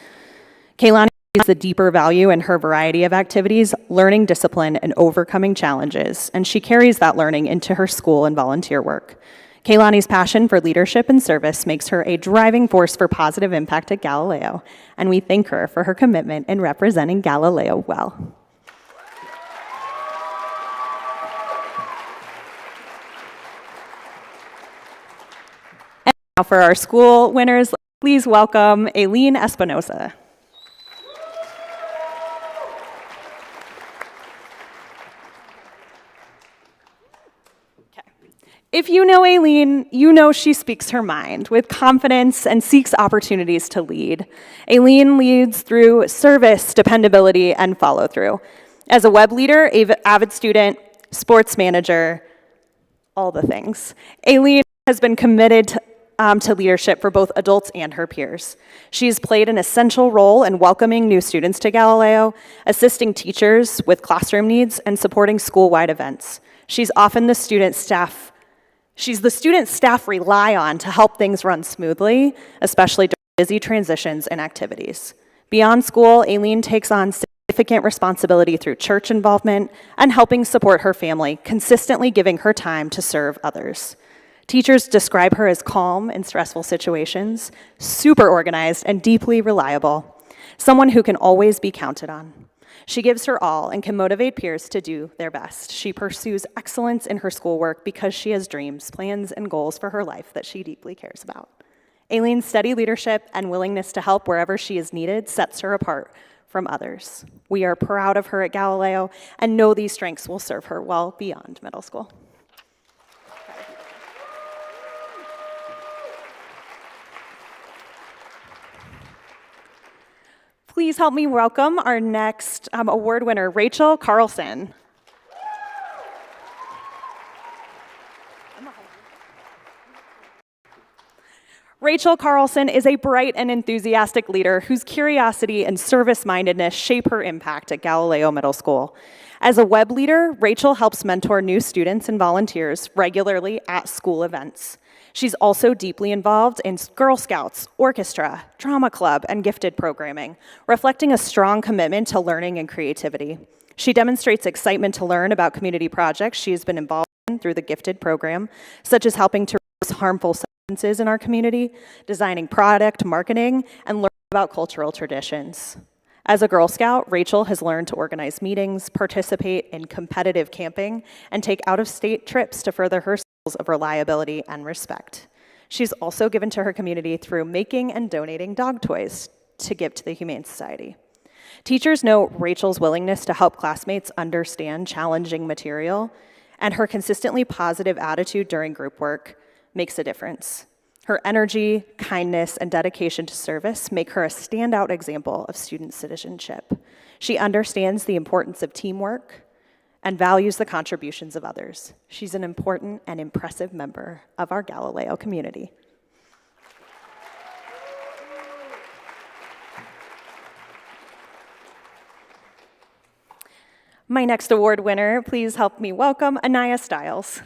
Kaylani sees the deeper value in her variety of activities, learning discipline and overcoming challenges, and she carries that learning into her school and volunteer work. Kaylani's passion for leadership and service makes her a driving force for positive impact at Galileo, and we thank her for her commitment in representing Galileo well. And now for our school winners, please welcome Aileen Espinosa. If you know Aileen, you know she speaks her mind with confidence and seeks opportunities to lead. Aileen leads through service, dependability, and follow-through. As a web leader, avid student, sports manager, all the things. Aileen has been committed to leadership for both adults and her peers. She's played an essential role in welcoming new students to Galileo, assisting teachers with classroom needs, and supporting school-wide events. She's the student staff rely on to help things run smoothly, especially during busy transitions and activities. Beyond school, Aileen takes on significant responsibility through church involvement and helping support her family, consistently giving her time to serve others. Teachers describe her as calm in stressful situations, super organized, and deeply reliable, someone who can always be counted on. She gives her all and can motivate peers to do their best. She pursues excellence in her schoolwork because she has dreams, plans, and goals for her life that she deeply cares about. Aileen's steady leadership and willingness to help wherever she is needed sets her apart from others. We are proud of her at Galileo and know these strengths will serve her well beyond middle school. Please help me welcome our next award winner, Rachel Carlson. Rachel Carlson is a bright and enthusiastic leader whose curiosity and service-mindedness shape her impact at Galileo Middle School. As a web leader, Rachel helps mentor new students and volunteers regularly at school events. She's also deeply involved in Girl Scouts, orchestra, drama club, and gifted programming, reflecting a strong commitment to learning and creativity. She demonstrates excitement to learn about community projects she has been involved in through the gifted program, such as helping to reduce harmful substances in our community, designing product marketing, and learning about cultural traditions. As a Girl Scout, Rachel has learned to organize meetings, participate in competitive camping, and take out-of-state trips to further her skills of reliability and respect. She's also given to her community through making and donating dog toys to give to the Humane Society. Teachers note Rachel's willingness to help classmates understand challenging material, and her consistently positive attitude during group work makes a difference. Her energy, kindness, and dedication to service make her a standout example of student citizenship. She understands the importance of teamwork and values the contributions of others. She's an important and impressive member of our Galileo community. My next award winner, please help me welcome Anaya Stiles.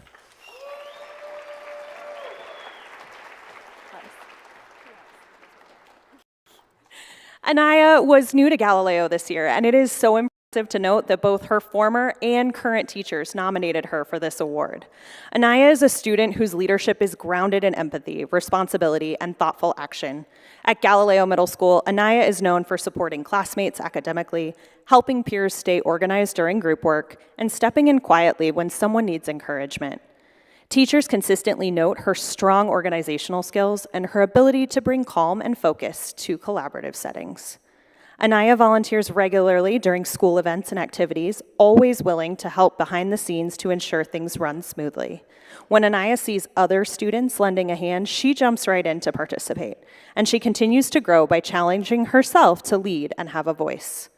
Anaya was new to Galileo this year, and it is so impressive to note that both her former and current teachers nominated her for this award. Anaya is a student whose leadership is grounded in empathy, responsibility, and thoughtful action. At Galileo Middle School, Anaya is known for supporting classmates academically, helping peers stay organized during group work, and stepping in quietly when someone needs encouragement. Teachers consistently note her strong organizational skills and her ability to bring calm and focus to collaborative settings. Anaya volunteers regularly during school events and activities, always willing to help behind the scenes to ensure things run smoothly. When Anaya sees other students lending a hand, she jumps right in to participate, and she continues to grow by challenging herself to lead and have a voice.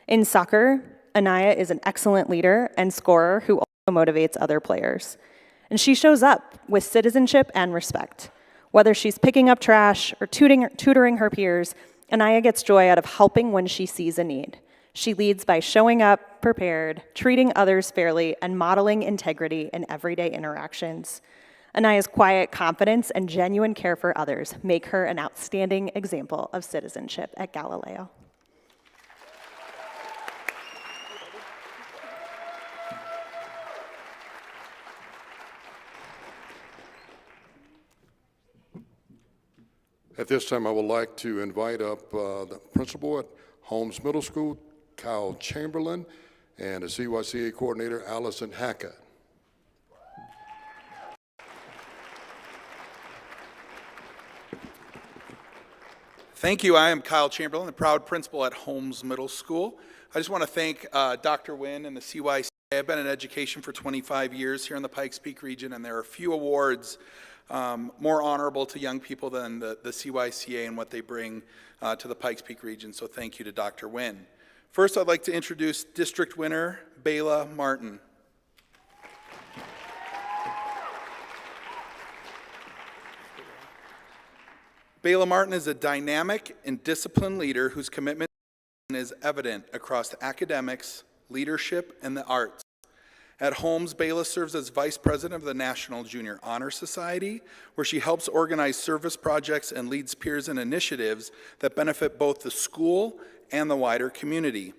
In soccer, Anaya is an excellent leader and scorer who also motivates other players. And she shows up with citizenship and respect. Whether she's picking up trash or tutoring her peers, Anaya gets joy out of helping when she sees a need. She leads by showing up prepared, treating others fairly, and modeling integrity in everyday interactions. Anaya's quiet confidence and genuine care for others make her an outstanding example of citizenship at Galileo. At this time, I would like to invite up the principal at Holmes Middle School, Kyle Chamberlain, and the CYCA coordinator, Allison Hackett. Thank you. I am Kyle Chamberlain, the proud principal at Holmes Middle School. I just want to thank Dr. Wynn and the CYCA. I've been in education for 25 years here in the Pikes Peak region, and there are few awards more honorable to young people than the CYCA and what they bring to the Pikes Peak region, so thank you to Dr. Wynn. First, I'd like to introduce district winner, Bela Martin. Bela Martin is a dynamic and disciplined leader whose commitment is evident across academics, leadership, and the arts. At Holmes, Bela serves as Vice President of the National Junior Honor Society, where she helps organize service projects and leads peers in initiatives that benefit both the school and the wider community.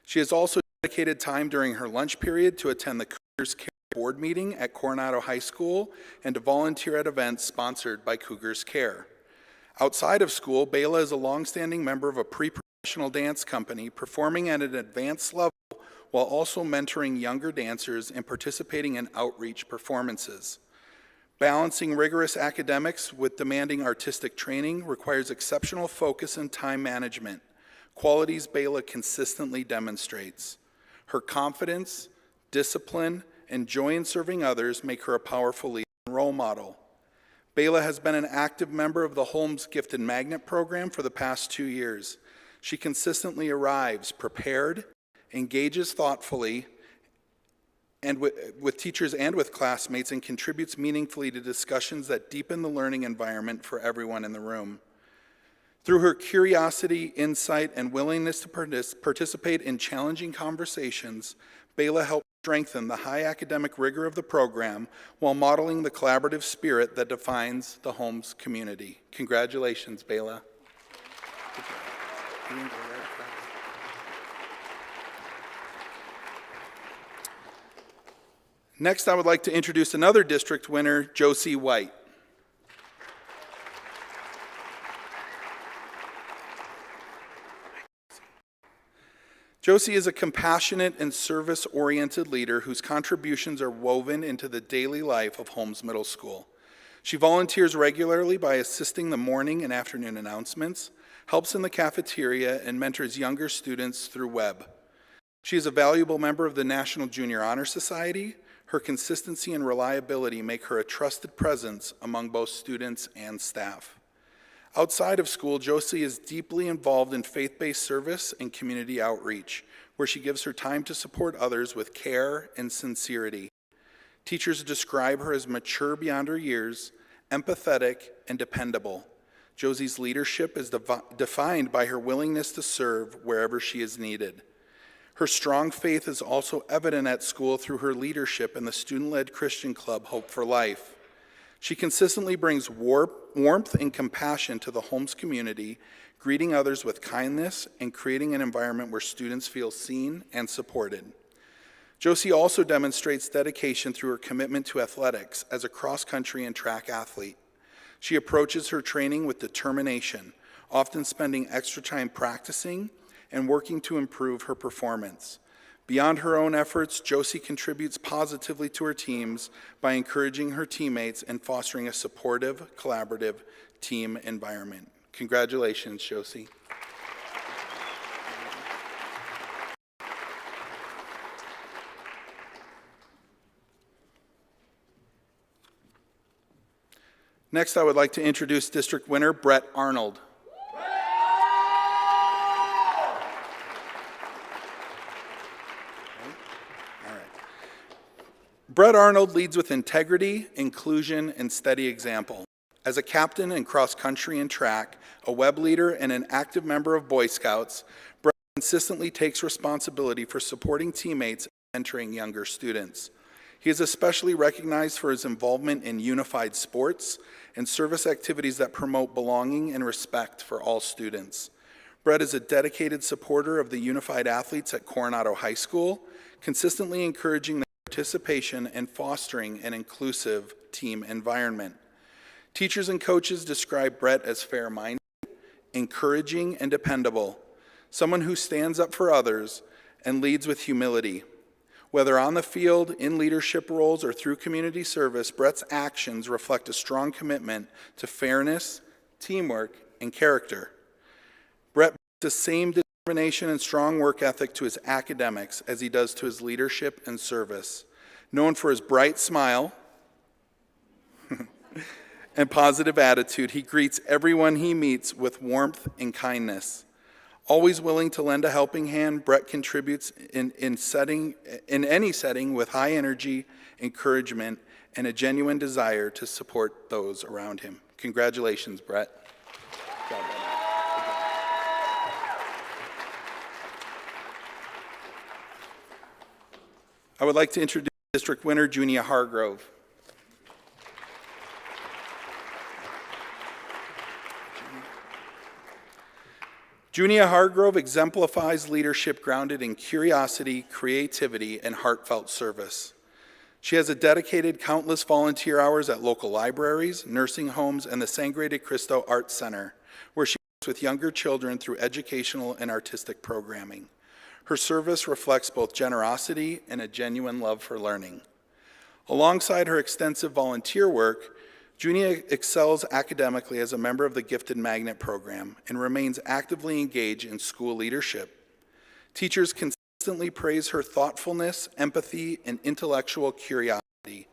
She has also dedicated time during her lunch period to attend the Cougars Care Board meeting at Coronado High School and to volunteer at events sponsored by Cougars Care. Outside of school, Bela is a longstanding member of a pre-professional dance company, performing at an advanced level while also mentoring younger dancers and participating in outreach performances. Balancing rigorous academics with demanding artistic training requires exceptional focus and time management, qualities Bela consistently demonstrates. Her confidence, discipline, and joy in serving others make her a powerful leader and role model. Bela has been an active member of the Holmes Gifted Magnet program for the past 2 years. She consistently arrives prepared, engages thoughtfully and with teachers and with classmates, and contributes meaningfully to discussions that deepen the learning environment for everyone in the room. Through her curiosity, insight, and willingness to participate in challenging conversations, Bela helped strengthen the high academic rigor of the program while modeling the collaborative spirit that defines the Holmes community. Congratulations, Bela. Next, I would like to introduce another district winner, Josie White. Josie is a compassionate and service-oriented leader whose contributions are woven into the daily life of Holmes Middle School. She volunteers regularly by assisting the morning and afternoon announcements, helps in the cafeteria, and mentors younger students through web. She is a valuable member of the National Junior Honor Society. Her consistency and reliability make her a trusted presence among both students and staff. Outside of school, Josie is deeply involved in faith-based service and community outreach, where she gives her time to support others with care and sincerity. Teachers describe her as mature beyond her years, empathetic, and dependable. Josie's leadership is defined by her willingness to serve wherever she is needed. Her strong faith is also evident at school through her leadership in the student-led Christian club Hope for Life. She consistently brings warmth and compassion to the Holmes community, greeting others with kindness and creating an environment where students feel seen and supported. Josie also demonstrates dedication through her commitment to athletics as a cross-country and track athlete. She approaches her training with determination, often spending extra time practicing and working to improve her performance. Beyond her own efforts, Josie contributes positively to her teams by encouraging her teammates and fostering a supportive, collaborative team environment. Congratulations, Josie. Next, I would like to introduce district winner Brett Arnold. Brett Arnold leads with integrity, inclusion, and steady example. As a captain in cross-country and track, a web leader, and an active member of Boy Scouts, Brett consistently takes responsibility for supporting teammates and mentoring younger students. He is especially recognized for his involvement in unified sports and service activities that promote belonging and respect for all students. Brett is a dedicated supporter of the unified athletes at Coronado High School, consistently encouraging participation and fostering an inclusive team environment. Teachers and coaches describe Brett as fair-minded, encouraging, and dependable, someone who stands up for others and leads with humility. Whether on the field, in leadership roles, or through community service, Brett's actions reflect a strong commitment to fairness, teamwork, and character. Brett brings the same determination and strong work ethic to his academics as he does to his leadership and service. Known for his bright smile and positive attitude, he greets everyone he meets with warmth and kindness. Always willing to lend a helping hand, Brett contributes in any setting with high energy, encouragement, and a genuine desire to support those around him. Congratulations, Brett. Good job, buddy. I would like to introduce district winner Junia Hargrove. Junia Hargrove exemplifies leadership grounded in curiosity, creativity, and heartfelt service. She has dedicated countless volunteer hours at local libraries, nursing homes, and the Sangre de Cristo Arts Center, where she works with younger children through educational and artistic programming. Her service reflects both generosity and a genuine love for learning. Alongside her extensive volunteer work, Junia excels academically as a member of the Gifted Magnet program and remains actively engaged in school leadership. Teachers consistently praise her thoughtfulness, empathy, and intellectual curiosity.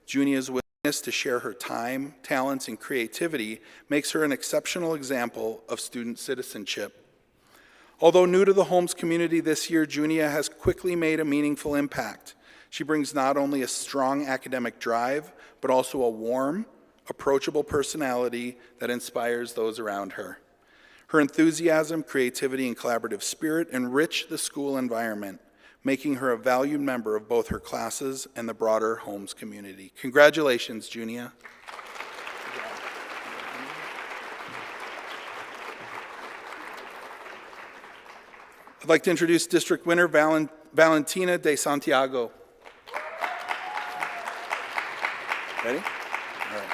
Junia's willingness to share her time, talents, and creativity makes her an exceptional example of student citizenship. Although new to the Holmes community this year, Junia has quickly made a meaningful impact. She brings not only a strong academic drive, but also a warm, approachable personality that inspires those around her. Her enthusiasm, creativity, and collaborative spirit enrich the school environment, making her a valued member of both her classes and the broader Holmes community. Congratulations, Junia. I'd like to introduce district winner Valentina de Santiago. Ready? All right.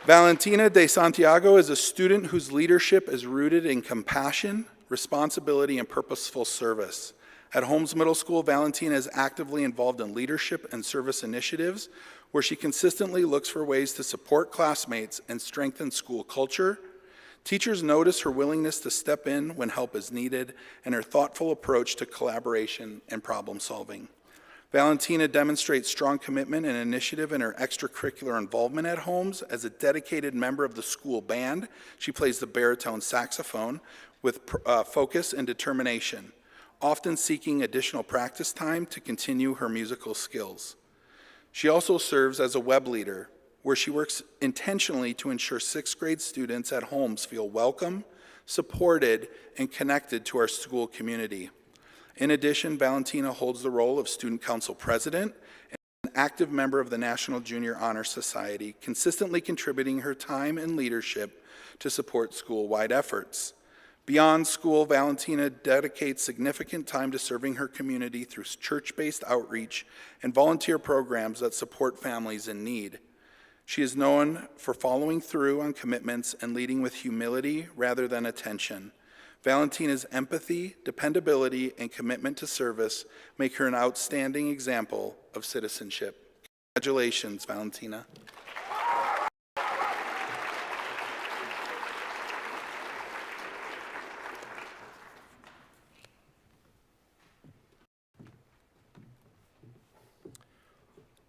Valentina de Santiago is a student whose leadership is rooted in compassion, responsibility, and purposeful service. At Holmes Middle School, Valentina is actively involved in leadership and service initiatives where she consistently looks for ways to support classmates and strengthen school culture. Teachers notice her willingness to step in when help is needed and her thoughtful approach to collaboration and problem solving. Valentina demonstrates strong commitment and initiative in her extracurricular involvement at Holmes. As a dedicated member of the school band, she plays the baritone saxophone with focus and determination, often seeking additional practice time to continue her musical skills. She also serves as a web leader, where she works intentionally to ensure sixth grade students at Holmes feel welcome, supported, and connected to our school community. In addition, Valentina holds the role of Student Council President and an active member of the National Junior Honor Society, consistently contributing her time and leadership to support school-wide efforts. Beyond school, Valentina dedicates significant time to serving her community through church-based outreach and volunteer programs that support families in need. She is known for following through on commitments and leading with humility rather than attention. Valentina's empathy, dependability, and commitment to service make her an outstanding example of citizenship. Congratulations, Valentina.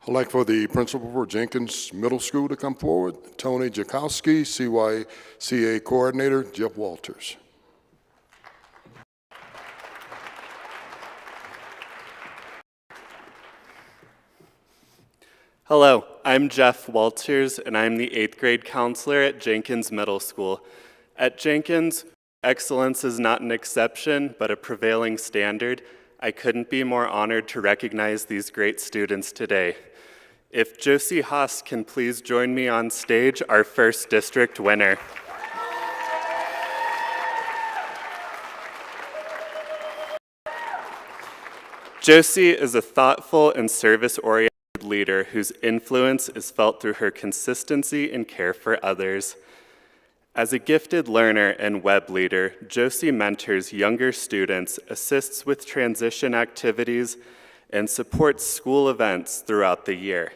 I'd like for the principal for Jenkins Middle School to come forward, Tony Jakowski, CYCA Coordinator, Jeff Walters. Hello, I'm Jeff Walters, and I'm the 8th grade counselor at Jenkins Middle School. At Jenkins, excellence is not an exception, but a prevailing standard. I couldn't be more honored to recognize these great students today. If Josie Haas can please join me on stage, our first district winner. Josie is a thoughtful and service-oriented leader whose influence is felt through her consistency and care for others. As a gifted learner and web leader, Josie mentors younger students, assists with transition activities, and supports school events throughout the year.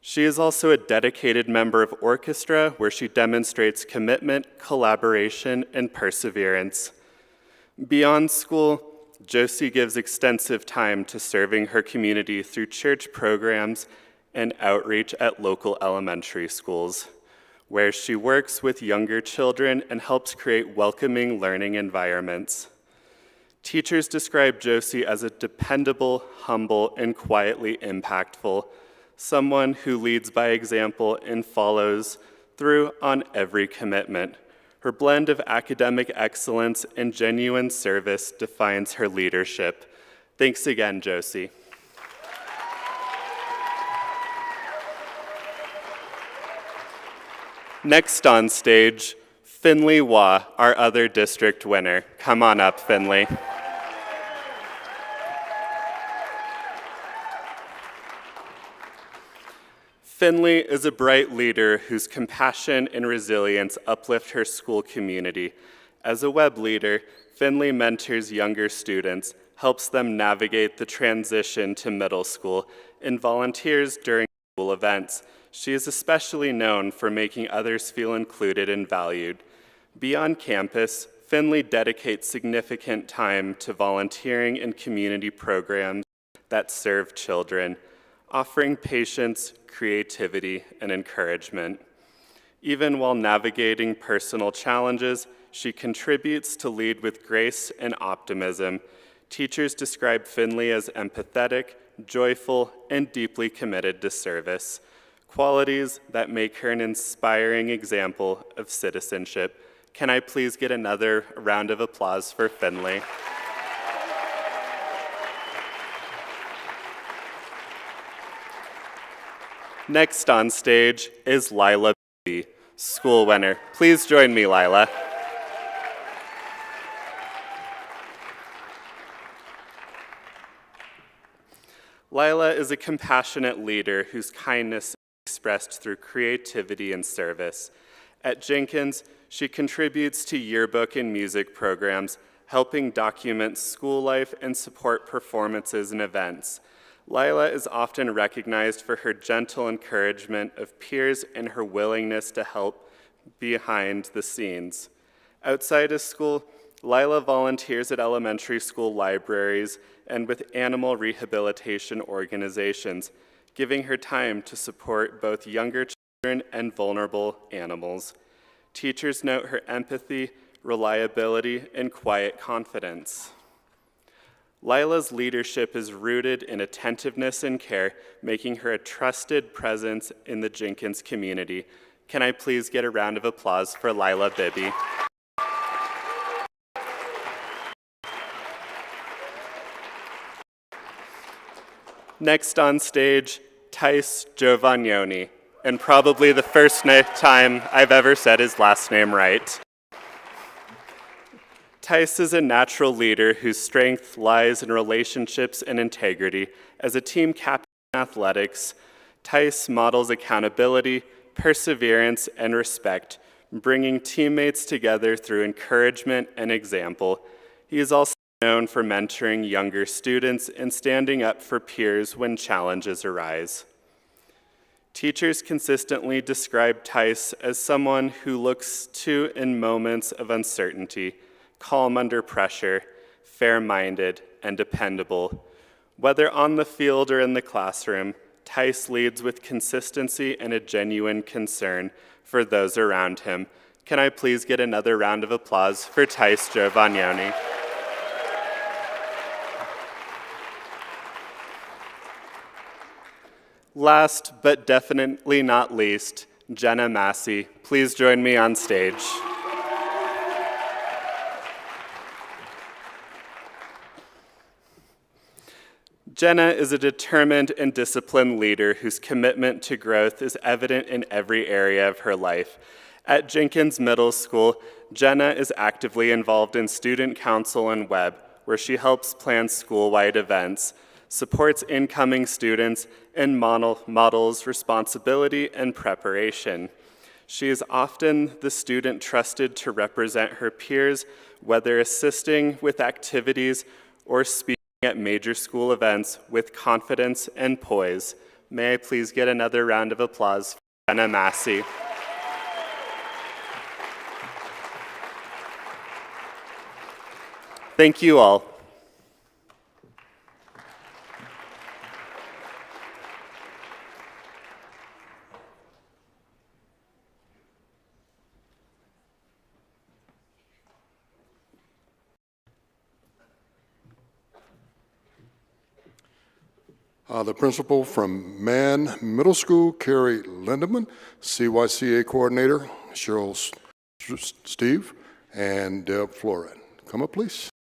She is also a dedicated member of orchestra where she demonstrates commitment, collaboration, and perseverance. Beyond school, Josie gives extensive time to serving her community through church programs and outreach at local elementary schools, where she works with younger children and helps create welcoming learning environments. Teachers describe Josie as a dependable, humble, and quietly impactful, someone who leads by example and follows through on every commitment. Her blend of academic excellence and genuine service defines her leadership. Thanks again, Josie. Next on stage, Finley Waugh, our other district winner. Come on up, Finley. Finley is a bright leader whose compassion and resilience uplift her school community. As a web leader, Finley mentors younger students, helps them navigate the transition to middle school, and volunteers during school events. She is especially known for making others feel included and valued. Beyond campus, Finley dedicates significant time to volunteering in community programs that serve children, offering patience, creativity, and encouragement. Even while navigating personal challenges, she contributes to lead with grace and optimism. Teachers describe Finley as empathetic, joyful, and deeply committed to service, qualities that make her an inspiring example of citizenship. Can I please get another round of applause for Finley? Next on stage is Lila B., school winner. Please join me, Lila. Lila is a compassionate leader whose kindness is expressed through creativity and service. At Jenkins, she contributes to yearbook and music programs, helping document school life and support performances and events. Lila is often recognized for her gentle encouragement of peers and her willingness to help behind the scenes. Outside of school, Lila volunteers at elementary school libraries and with animal rehabilitation organizations, giving her time to support both younger children and vulnerable animals. Teachers note her empathy, reliability, and quiet confidence. Lila's leadership is rooted in attentiveness and care, making her a trusted presence in the Jenkins community. Can I please get a round of applause for Lila Bibby? Next on stage, Tice Giovagnoni, and probably the first time I've ever said his last name right. Tice is a natural leader whose strength lies in relationships and integrity. As a team captain in athletics, Tice models accountability, perseverance, and respect, bringing teammates together through encouragement and example. He is also known for mentoring younger students and standing up for peers when challenges arise. Teachers consistently describe Tice as someone who looks to in moments of uncertainty, calm under pressure, fair-minded, and dependable. Whether on the field or in the classroom, Tice leads with consistency and a genuine concern for those around him. Can I please get another round of applause for Tice Giovagnoni? Last, but definitely not least, Jenna Massey. Please join me on stage. Jenna is a determined and disciplined leader whose commitment to growth is evident in every area of her life. At Jenkins Middle School, Jenna is actively involved in student council and web, where she helps plan school-wide events, supports incoming students, and models responsibility and preparation. She is often the student trusted to represent her peers, whether assisting with activities or speaking at major school events with confidence and poise. May I please get another round of applause for Jenna Massey? Thank you all. The principal from Mann Middle School, Carrie Lindeman, CYCA coordinator, Cheryl Steve, and Deb Florin. Come up, please.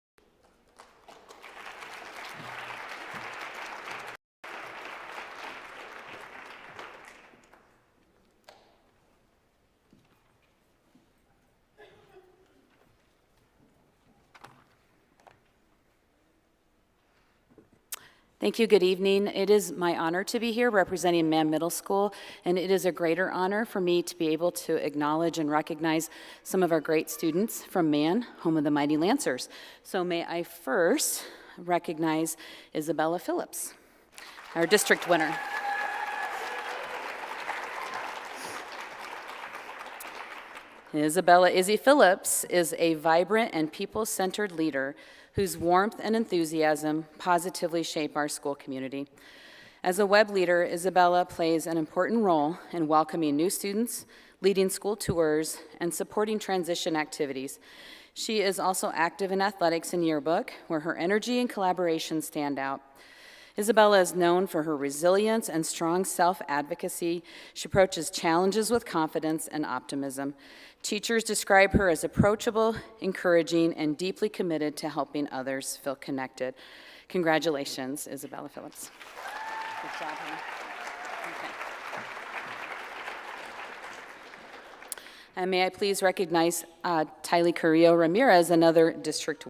Thank you. Good evening. It is my honor to be here representing Mann Middle School, and it is a greater honor for me to be able to acknowledge and recognize some of our great students from Mann, home of the Mighty Lancers. So may I first recognize Isabella Phillips, our district winner. Izzy Phillips is a vibrant and people-centered leader whose warmth and enthusiasm positively shape our school community. As a web leader, Isabella plays an important role in welcoming new students, leading school tours, and supporting transition activities. She is also active in athletics and yearbook, where her energy and collaboration stand out. Isabella is known for her resilience and strong self-advocacy. She approaches challenges with confidence and optimism. Teachers describe her as approachable, encouraging, and deeply committed to helping others feel connected. Congratulations, Isabella Phillips. Good job, honey. Okay. And may I please recognize Tylee Carrillo Ramirez, another district.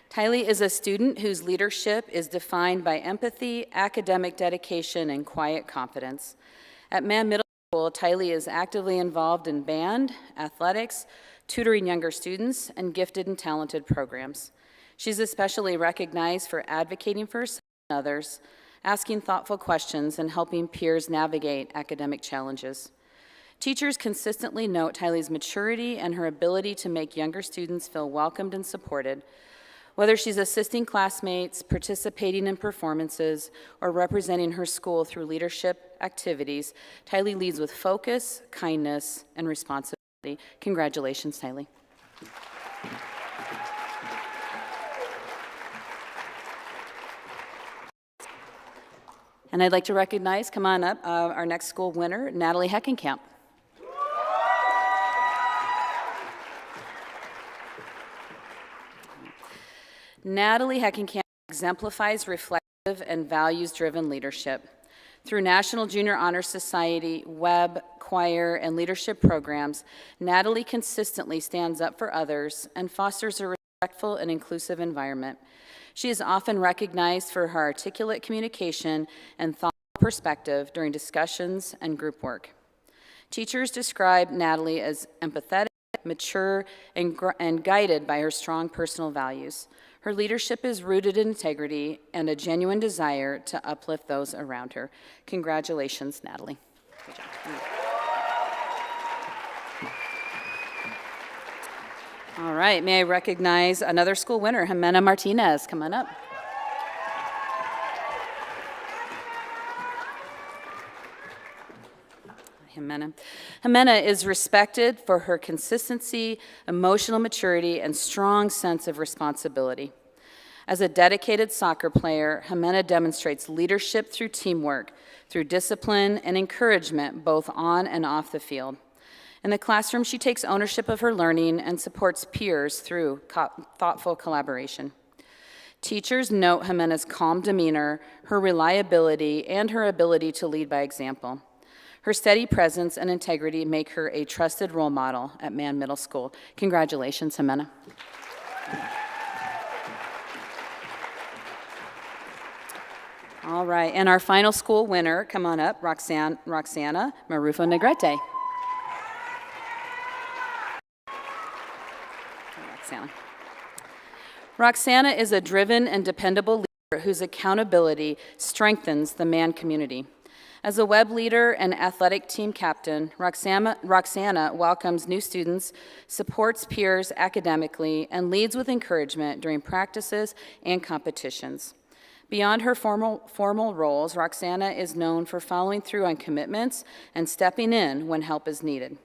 Tylee is a student whose leadership is defined by empathy, academic dedication, and quiet confidence. At Mann Middle school, Tylee is actively involved in band, athletics, tutoring younger students, and gifted and talented programs. She's especially recognized for advocating for herself and others, asking thoughtful questions, and helping peers navigate academic challenges. Teachers consistently note Tylee's maturity and her ability to make younger students feel welcomed and supported. Whether she's assisting classmates, participating in performances, or representing her school through leadership activities, Tylee leads with focus, kindness, and responsibility. Congratulations, Tylee. And I'd like to recognize, come on up, our next school winner, Natalie Heckenkamp. Natalie Heckenkamp exemplifies reflective and values-driven leadership. Through National Junior Honor Society, web, choir, and leadership programs, Natalie consistently stands up for others and fosters a respectful and inclusive environment. She is often recognized for her articulate communication and thoughtful perspective during discussions and group work. Teachers describe Natalie as empathetic, mature, and guided by her strong personal values. Her leadership is rooted in integrity and a genuine desire to uplift those around her. Congratulations, Natalie. Good job. All right, may I recognize another school winner, Jimena Martinez. Come on up. Jimena is respected for her consistency, emotional maturity, and strong sense of responsibility. As a dedicated soccer player, Jimena demonstrates leadership through teamwork, through discipline and encouragement, both on and off the field. In the classroom, she takes ownership of her learning and supports peers through thoughtful collaboration. Teachers note Jimena's calm demeanor, her reliability, and her ability to lead by example. Her steady presence and integrity make her a trusted role model at Mann Middle School. Congratulations, Jimena. All right, and our final school winner, come on up, Roxana Marufo Negrete. Roxana is a driven and dependable leader whose accountability strengthens the Mann community. As a web leader and athletic team captain, Roxana welcomes new students, supports peers academically, and leads with encouragement during practices and competitions. Beyond her formal roles, Roxana is known for following through on commitments and stepping in when help is needed.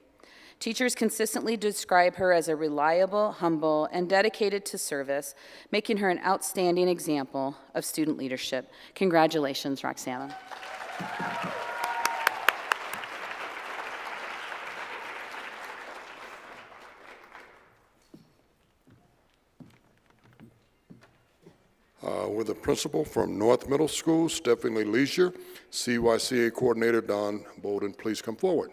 Teachers consistently describe her as a reliable, humble, and dedicated to service, making her an outstanding example of student leadership. Congratulations, Roxana. With the principal from North Middle School, Stephanie Leisure, CYCA Coordinator Don Bolden, please come forward.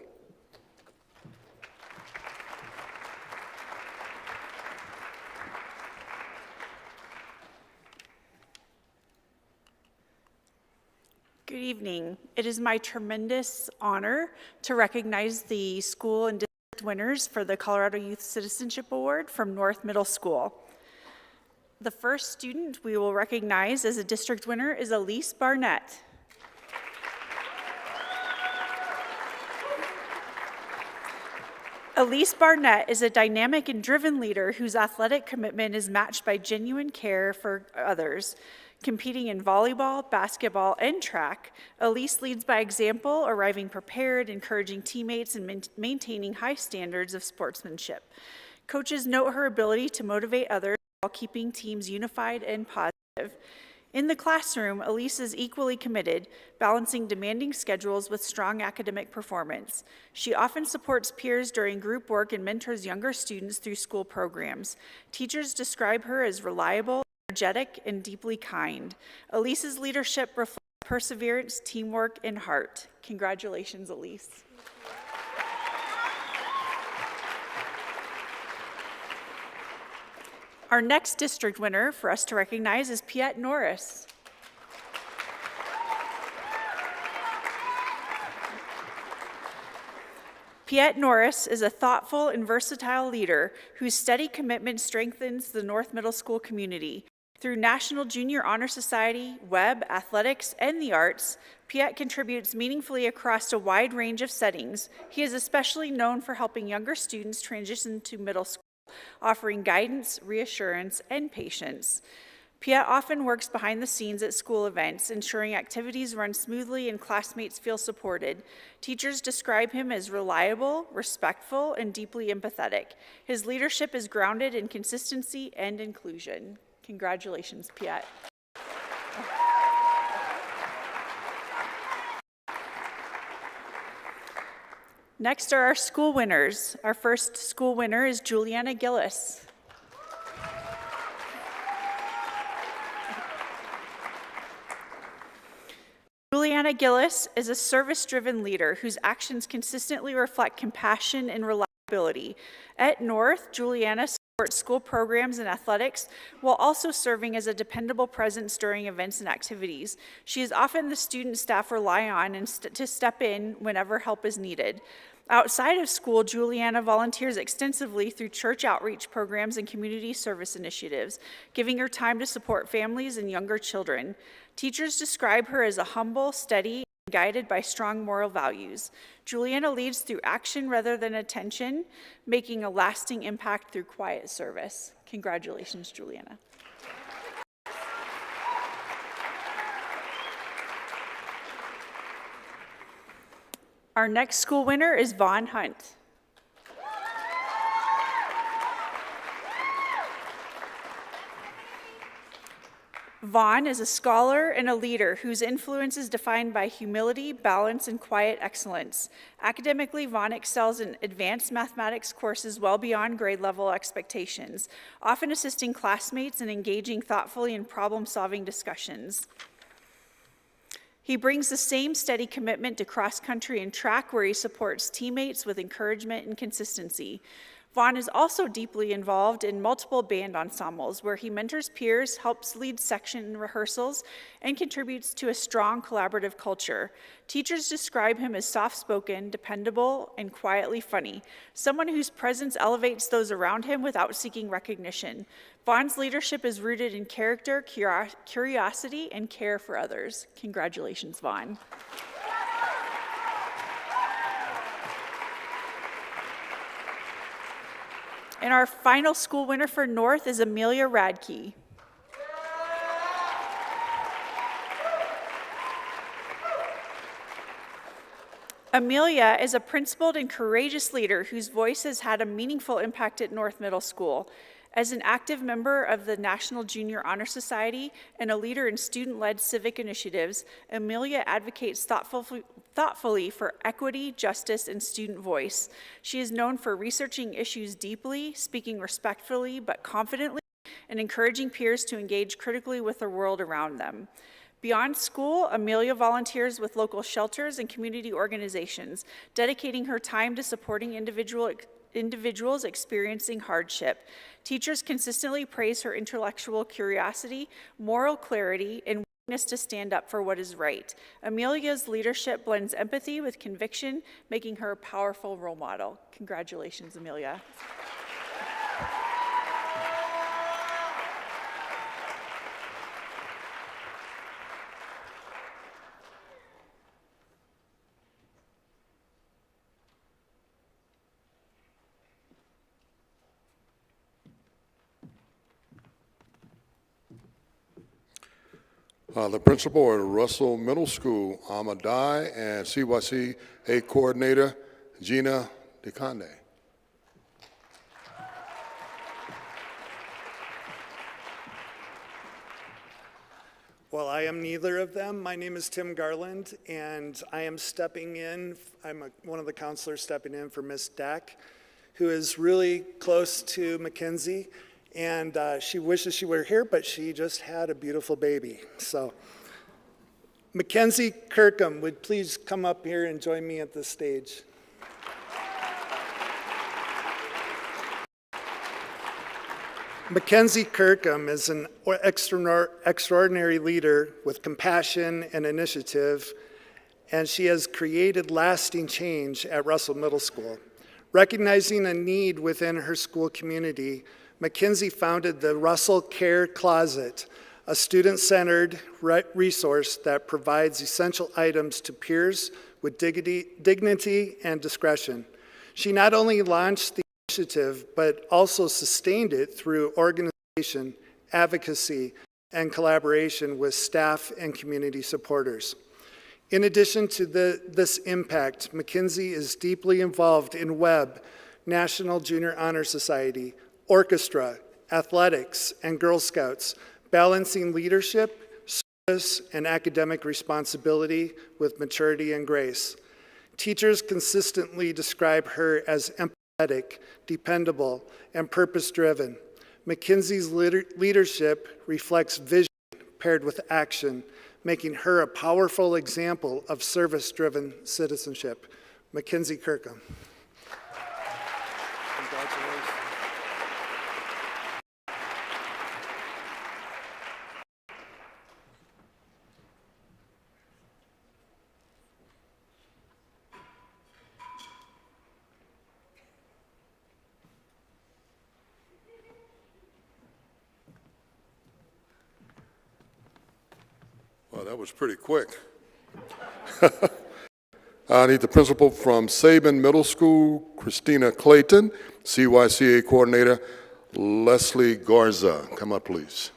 Good evening. It is my tremendous honor to recognize the school and district winners for the Colorado Youth Citizenship Award from North Middle School. The first student we will recognize as a district winner is Elise Barnett. Elise Barnett is a dynamic and driven leader whose athletic commitment is matched by genuine care for others. Competing in volleyball, basketball, and track, Elise leads by example, arriving prepared, encouraging teammates, and maintaining high standards of sportsmanship. Coaches note her ability to motivate others while keeping teams unified and positive. In the classroom, Elise is equally committed, balancing demanding schedules with strong academic performance. She often supports peers during group work and mentors younger students through school programs. Teachers describe her as reliable, energetic, and deeply kind. Elise's leadership reflects perseverance, teamwork, and heart. Congratulations, Elise. Our next district winner for us to recognize is Piet Norris. Piet Norris is a thoughtful and versatile leader whose steady commitment strengthens the North Middle School community. Through National Junior Honor Society, web, athletics, and the arts, Piet contributes meaningfully across a wide range of settings. He is especially known for helping younger students transition to middle school, offering guidance, reassurance, and patience. Piet often works behind the scenes at school events, ensuring activities run smoothly and classmates feel supported. Teachers describe him as reliable, respectful, and deeply empathetic. His leadership is grounded in consistency and inclusion. Congratulations, Piet. Next are our school winners. Our first school winner is Juliana Gillis. Juliana Gillis is a service-driven leader whose actions consistently reflect compassion and reliability. At North, Juliana supports school programs and athletics while also serving as a dependable presence during events and activities. She is often the student staff rely on to step in whenever help is needed. Outside of school, Juliana volunteers extensively through church outreach programs and community service initiatives, giving her time to support families and younger children. Teachers describe her as a humble, steady, and guided by strong moral values. Juliana leads through action rather than attention, making a lasting impact through quiet service. Congratulations, Juliana. Our next school winner is Vaughn Hunt. Vaughn is a scholar and a leader whose influence is defined by humility, balance, and quiet excellence. Academically, Vaughn excels in advanced mathematics courses well beyond grade level expectations, often assisting classmates and engaging thoughtfully in problem-solving discussions. He brings the same steady commitment to cross-country and track, where he supports teammates with encouragement and consistency. Vaughn is also deeply involved in multiple band ensembles, where he mentors peers, helps lead section rehearsals, and contributes to a strong collaborative culture. Teachers describe him as soft-spoken, dependable, and quietly funny, someone whose presence elevates those around him without seeking recognition. Vaughn's leadership is rooted in character, curiosity, and care for others. Congratulations, Vaughn. And our final school winner for North is Amelia Radke. Amelia is a principled and courageous leader whose voice has had a meaningful impact at North Middle School. As an active member of the National Junior Honor Society and a leader in student-led civic initiatives, Amelia advocates thoughtfully for equity, justice, and student voice. She is known for researching issues deeply, speaking respectfully but confidently, and encouraging peers to engage critically with the world around them. Beyond school, Amelia volunteers with local shelters and community organizations, dedicating her time to supporting individuals experiencing hardship. Teachers consistently praise her intellectual curiosity, moral clarity, and willingness to stand up for what is right. Amelia's leadership blends empathy with conviction, making her a powerful role model. Congratulations, Amelia. The principal at Russell Middle School, Amadai, and CYCA coordinator, Gina DeConde. Well, I am neither of them. My name is Tim Garland, and I am stepping in. I'm one of the counselors stepping in for Miss Dack, who is really close to Mackenzie. And she wishes she were here, but she just had a beautiful baby. So Mackenzie Kirkham would please come up here and join me at the stage. Mackenzie Kirkham is an extraordinary leader with compassion and initiative, and she has created lasting change at Russell Middle School. Recognizing a need within her school community, Mackenzie founded the Russell Care Closet, a student-centered resource that provides essential items to peers with dignity and discretion. She not only launched the initiative, but also sustained it through organization, advocacy, and collaboration with staff and community supporters. In addition to this impact, Mackenzie is deeply involved in WEB, National Junior Honor Society, orchestra, athletics, and Girl Scouts, balancing leadership, service, and academic responsibility with maturity and grace. Teachers consistently describe her as empathetic, dependable, and purpose-driven. Mackenzie's leadership reflects vision paired with action, making her a powerful example of service-driven citizenship. Mackenzie Kirkham. Congratulations. Well, that was pretty quick. I need the principal from Sabin Middle School, Christina Clayton, CYCA coordinator, Leslie Garza. Come up, please.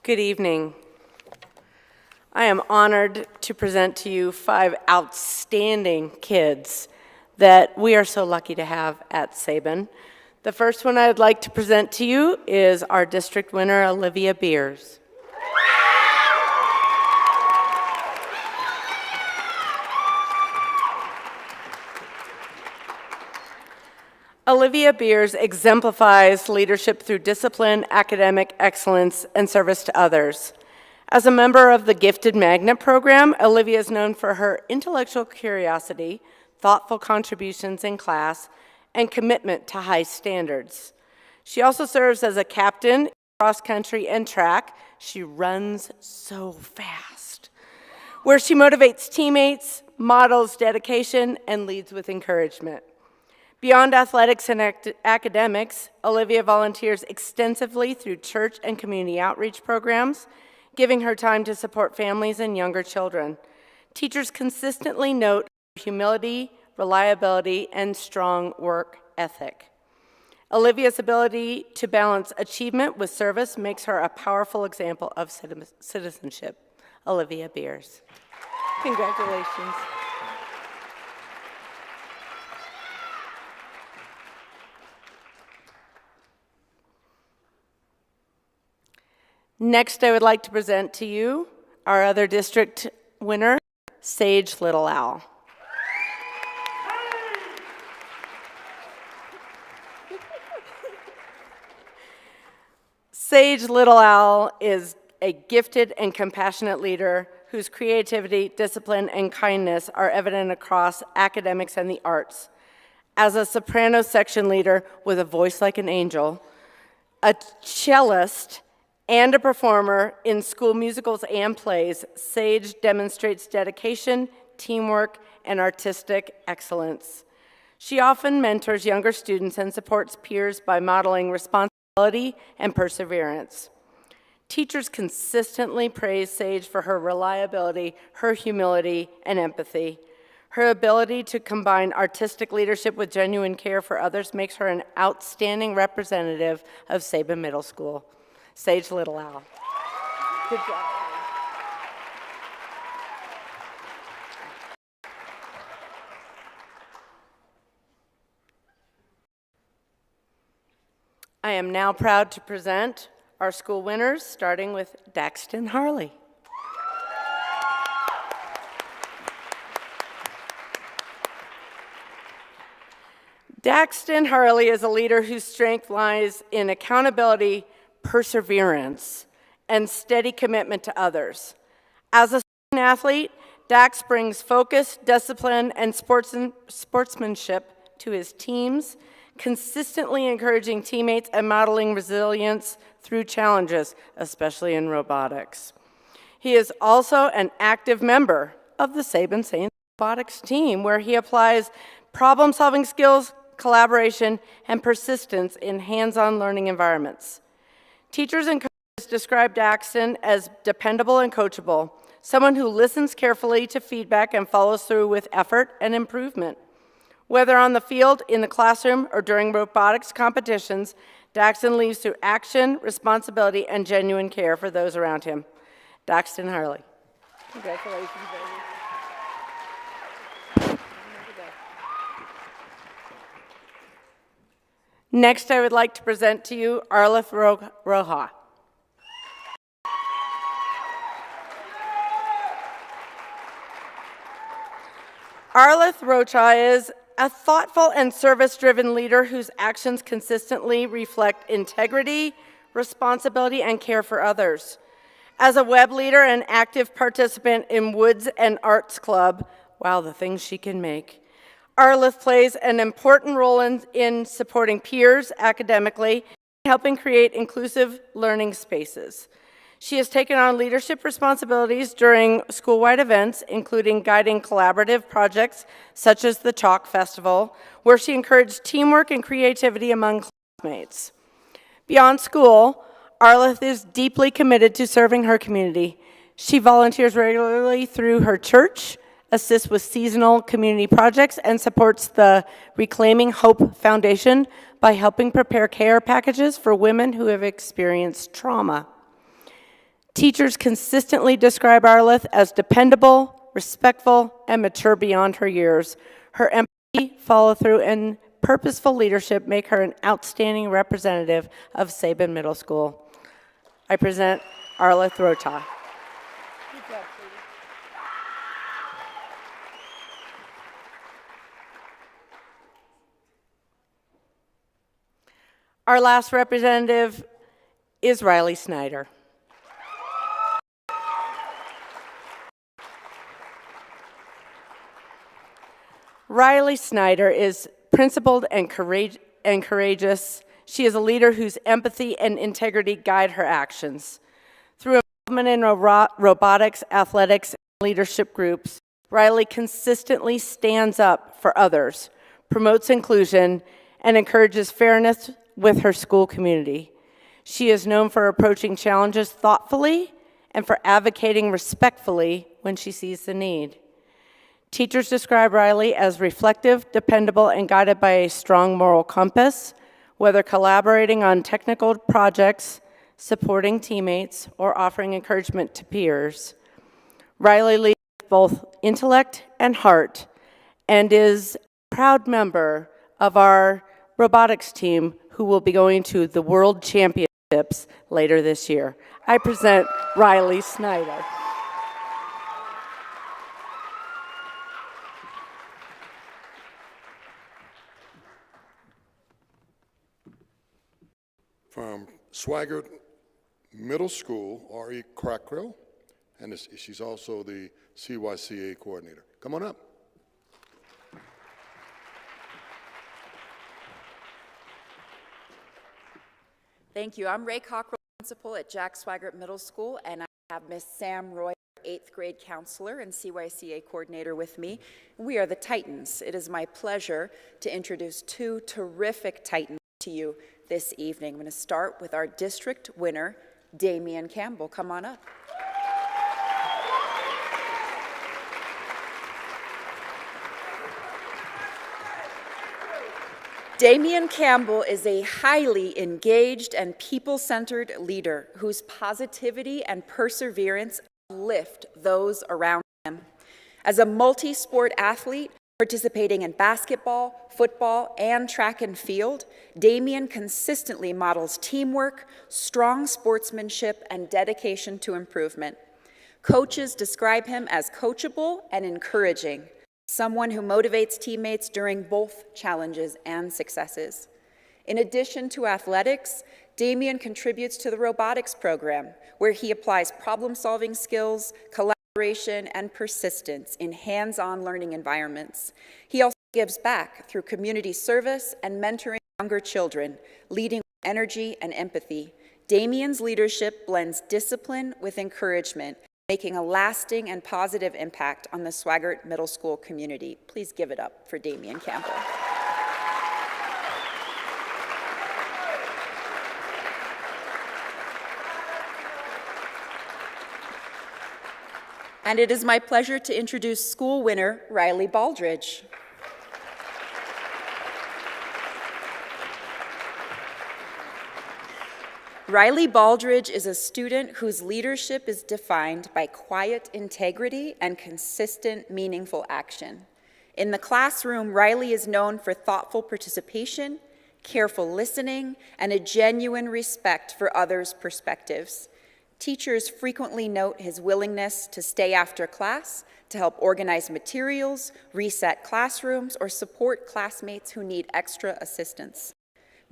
Good evening. I am honored to present to you 5 outstanding kids that we are so lucky to have at Sabin. The first one I'd like to present to you is our district winner, Olivia Beers. Olivia Beers exemplifies leadership through discipline, academic excellence, and service to others. As a member of the Gifted Magnet program, Olivia is known for her intellectual curiosity, thoughtful contributions in class, and commitment to high standards. She also serves as a captain in cross country and track. She runs so fast, where she motivates teammates, models dedication, and leads with encouragement. Beyond athletics and academics, Olivia volunteers extensively through church and community outreach programs, giving her time to support families and younger children. Teachers consistently note her humility, reliability, and strong work ethic. Olivia's ability to balance achievement with service makes her a powerful example of citizenship. Olivia Beers. Congratulations. Next, I would like to present to you our other district winner, Sage Little Owl. Sage Little Owl is a gifted and compassionate leader whose creativity, discipline, and kindness are evident across academics and the arts. As a soprano section leader with a voice like an angel, a cellist, and a performer in school musicals and plays, Sage demonstrates dedication, teamwork, and artistic excellence. She often mentors younger students and supports peers by modeling responsibility and perseverance. Teachers consistently praise Sage for her reliability, her humility, and empathy. Her ability to combine artistic leadership with genuine care for others makes her an outstanding representative of Sabin Middle School. Sage Little Owl. Good job. I am now proud to present our school winners, starting with Daxton Harley. Daxton Harley is a leader whose strength lies in accountability, perseverance, and steady commitment to others. As a student athlete, Dax brings focus, discipline, and sportsmanship to his teams, consistently encouraging teammates and modeling resilience through challenges, especially in robotics. He is also an active member of the Sabin Saints robotics team, where he applies problem-solving skills, collaboration, and persistence in hands-on learning environments. Teachers and coaches describe Daxton as dependable and coachable, someone who listens carefully to feedback and follows through with effort and improvement. Whether on the field, in the classroom, or during robotics competitions, Daxton leads through action, responsibility, and genuine care for those around him. Daxton Harley. Congratulations, baby. Next, I would like to present to you Arleth Roja. Arleth Rocha is a thoughtful and service-driven leader whose actions consistently reflect integrity, responsibility, and care for others. As a web leader and active participant in Woods and Arts Club, wow, the things she can make, Arleth plays an important role in supporting peers academically and helping create inclusive learning spaces. She has taken on leadership responsibilities during school-wide events, including guiding collaborative projects such as the Chalk Festival, where she encouraged teamwork and creativity among classmates. Beyond school, Arleth is deeply committed to serving her community. She volunteers regularly through her church, assists with seasonal community projects, and supports the Reclaiming Hope Foundation by helping prepare care packages for women who have experienced trauma. Teachers consistently describe Arleth as dependable, respectful, and mature beyond her years. Her empathy, follow-through, and purposeful leadership make her an outstanding representative of Sabin Middle School. I present Arleth Rocha. Our last representative is Riley Snyder. Riley Snyder is principled and courageous. She is a leader whose empathy and integrity guide her actions. Through involvement in robotics, athletics, and leadership groups, Riley consistently stands up for others, promotes inclusion, and encourages fairness with her school community. She is known for approaching challenges thoughtfully and for advocating respectfully when she sees the need. Teachers describe Riley as reflective, dependable, and guided by a strong moral compass, whether collaborating on technical projects, supporting teammates, or offering encouragement to peers. Riley leads both intellect and heart and is a proud member of our robotics team who will be going to the World Championships later this year. I present Riley Snyder. From Swaggart Middle School, R.E. Crackrell, and she's also the CYCA coordinator. Come on up. Thank you. I'm Ray Cockrell, principal at Jack Swaggart Middle School, and I have Miss Sam Roy, 8th grade counselor and CYCA coordinator with me. We are the Titans. It is my pleasure to introduce two terrific Titans to you this evening. I'm going to start with our district winner, Damian Campbell. Come on up. Damian Campbell is a highly engaged and people-centered leader whose positivity and perseverance lift those around him. As a multi-sport athlete, participating in basketball, football, and track and field, Damian consistently models teamwork, strong sportsmanship, and dedication to improvement. Coaches describe him as coachable and encouraging, someone who motivates teammates during both challenges and successes. In addition to athletics, Damian contributes to the robotics program, where he applies problem-solving skills, collaboration, and persistence in hands-on learning environments. He also gives back through community service and mentoring younger children, leading with energy and empathy. Damien's leadership blends discipline with encouragement, making a lasting and positive impact on the Swaggart Middle School community. Please give it up for Damien Campbell. And it is my pleasure to introduce school winner Riley Baldridge. Riley Baldridge is a student whose leadership is defined by quiet integrity and consistent, meaningful action. In the classroom, Riley is known for thoughtful participation, careful listening, and a genuine respect for others' perspectives. Teachers frequently note his willingness to stay after class to help organize materials, reset classrooms, or support classmates who need extra assistance.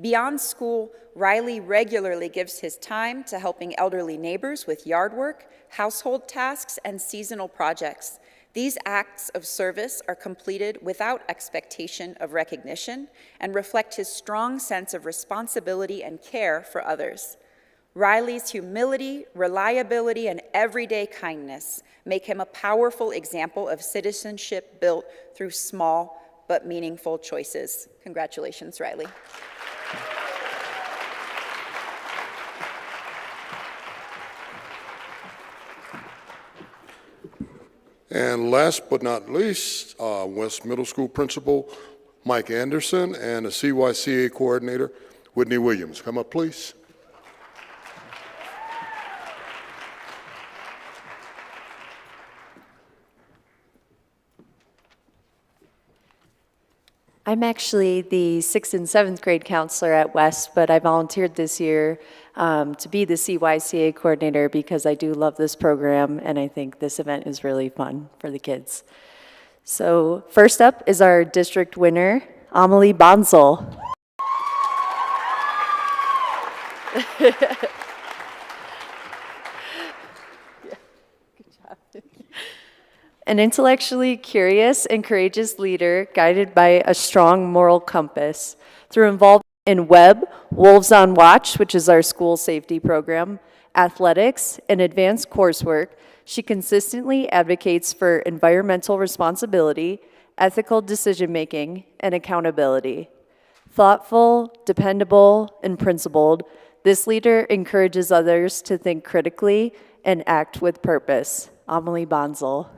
Beyond school, Riley regularly gives his time to helping elderly neighbors with yard work, household tasks, and seasonal projects. These acts of service are completed without expectation of recognition and reflect his strong sense of responsibility and care for others. Riley's humility, reliability, and everyday kindness make him a powerful example of citizenship built through small but meaningful choices. Congratulations, Riley. And last but not least, West Middle School Principal Mike Anderson and the CYCA Coordinator Whitney Williams. Come up, please. I'm actually the 6th and 7th grade counselor at West, but I volunteered this year to be the CYCA coordinator because I do love this program and I think this event is really fun for the kids. So first up is our district winner, Amelie Bonsel. An intellectually curious and courageous leader guided by a strong moral compass. Through involvement in WEB, Wolves on Watch, which is our school safety program, athletics, and advanced coursework, she consistently advocates for environmental responsibility, ethical decision-making, and accountability. Thoughtful, dependable, and principled, this leader encourages others to think critically and act with purpose. Amelie Bonsel.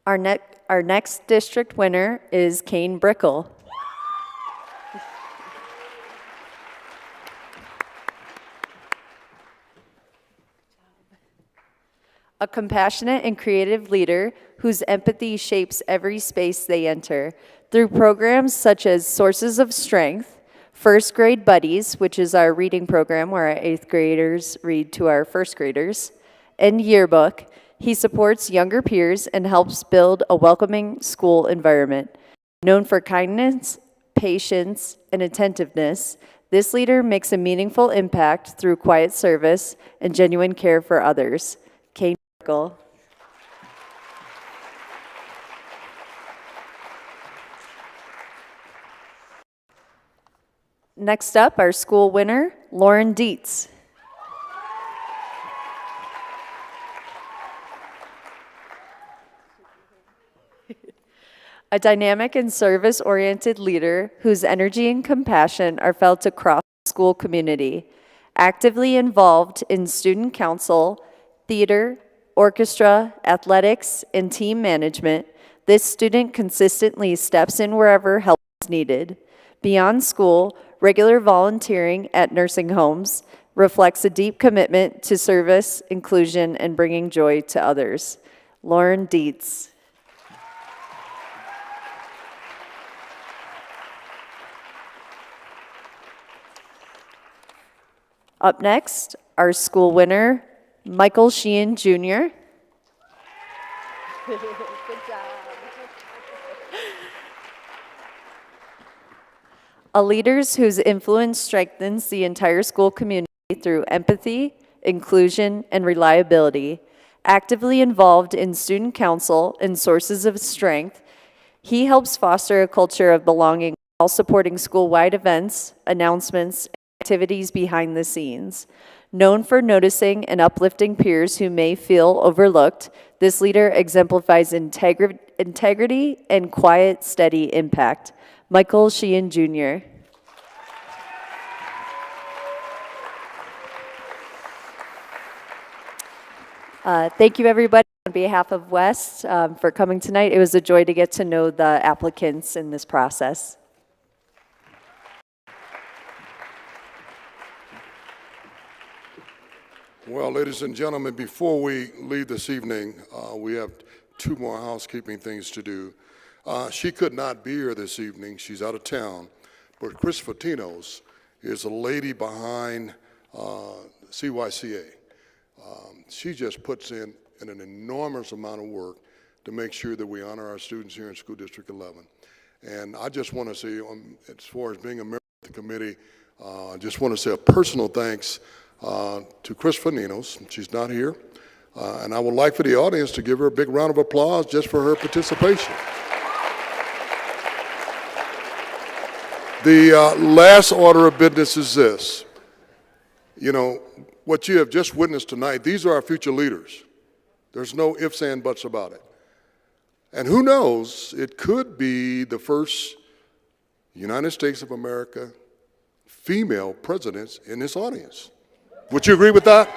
Our next district winner is Kane Brickle. A compassionate and creative leader whose empathy shapes every space they enter. Through programs such as Sources of Strength, First Grade Buddies, which is our reading program where our 8th graders read to our 1st graders, and Yearbook, he supports younger peers and helps build a welcoming school environment. Known for kindness, patience, and attentiveness, this leader makes a meaningful impact through quiet service and genuine care for others. Kane Brickle. Next up, our school winner, Lauren Dietz. A dynamic and service-oriented leader whose energy and compassion are felt across the school community. Actively involved in student council, theater, orchestra, athletics, and team management, this student consistently steps in wherever help is needed. Beyond school, regular volunteering at nursing homes reflects a deep commitment to service, inclusion, and bringing joy to others. Lauren Dietz. Up next, our school winner, Michael Sheehan Jr. Good job. A leader whose influence strengthens the entire school community through empathy, inclusion, and reliability. Actively involved in student council and sources of strength, he helps foster a culture of belonging while supporting school-wide events, announcements, and activities behind the scenes. Known for noticing and uplifting peers who may feel overlooked, this leader exemplifies integrity and quiet, steady impact. Michael Sheehan Jr. Thank you, everybody, on behalf of West for coming tonight. It was a joy to get to know the applicants in this process. Well, ladies and gentlemen, before we leave this evening, we have two more housekeeping things to do. She could not be here this evening. She's out of town. But Chris Fatinos is a lady behind CYCA. She just puts in an enormous amount of work to make sure that we honor our students here in School District 11. And I just want to say, as far as being a member of the committee, I just want to say a personal thanks to Chris Fatinos. She's not here. And I would like for the audience to give her a big round of applause just for her participation. The last order of business is this. You know, what you have just witnessed tonight, these are our future leaders. There's no ifs and buts about it. And who knows, it could be the first United States of America female presidents in this audience. Would you agree with that?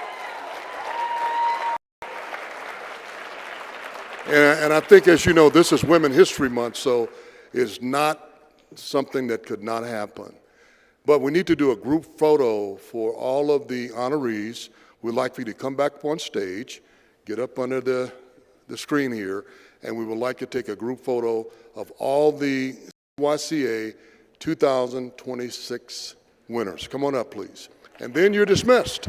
And I think, as you know, this is Women's History Month, so it's not something that could not happen. But we need to do a group photo for all of the honorees. We'd like for you to come back up on stage, get up under the screen here, and we would like to take a group photo of all the YCA 2026 winners. Come on up, please. And then you're dismissed.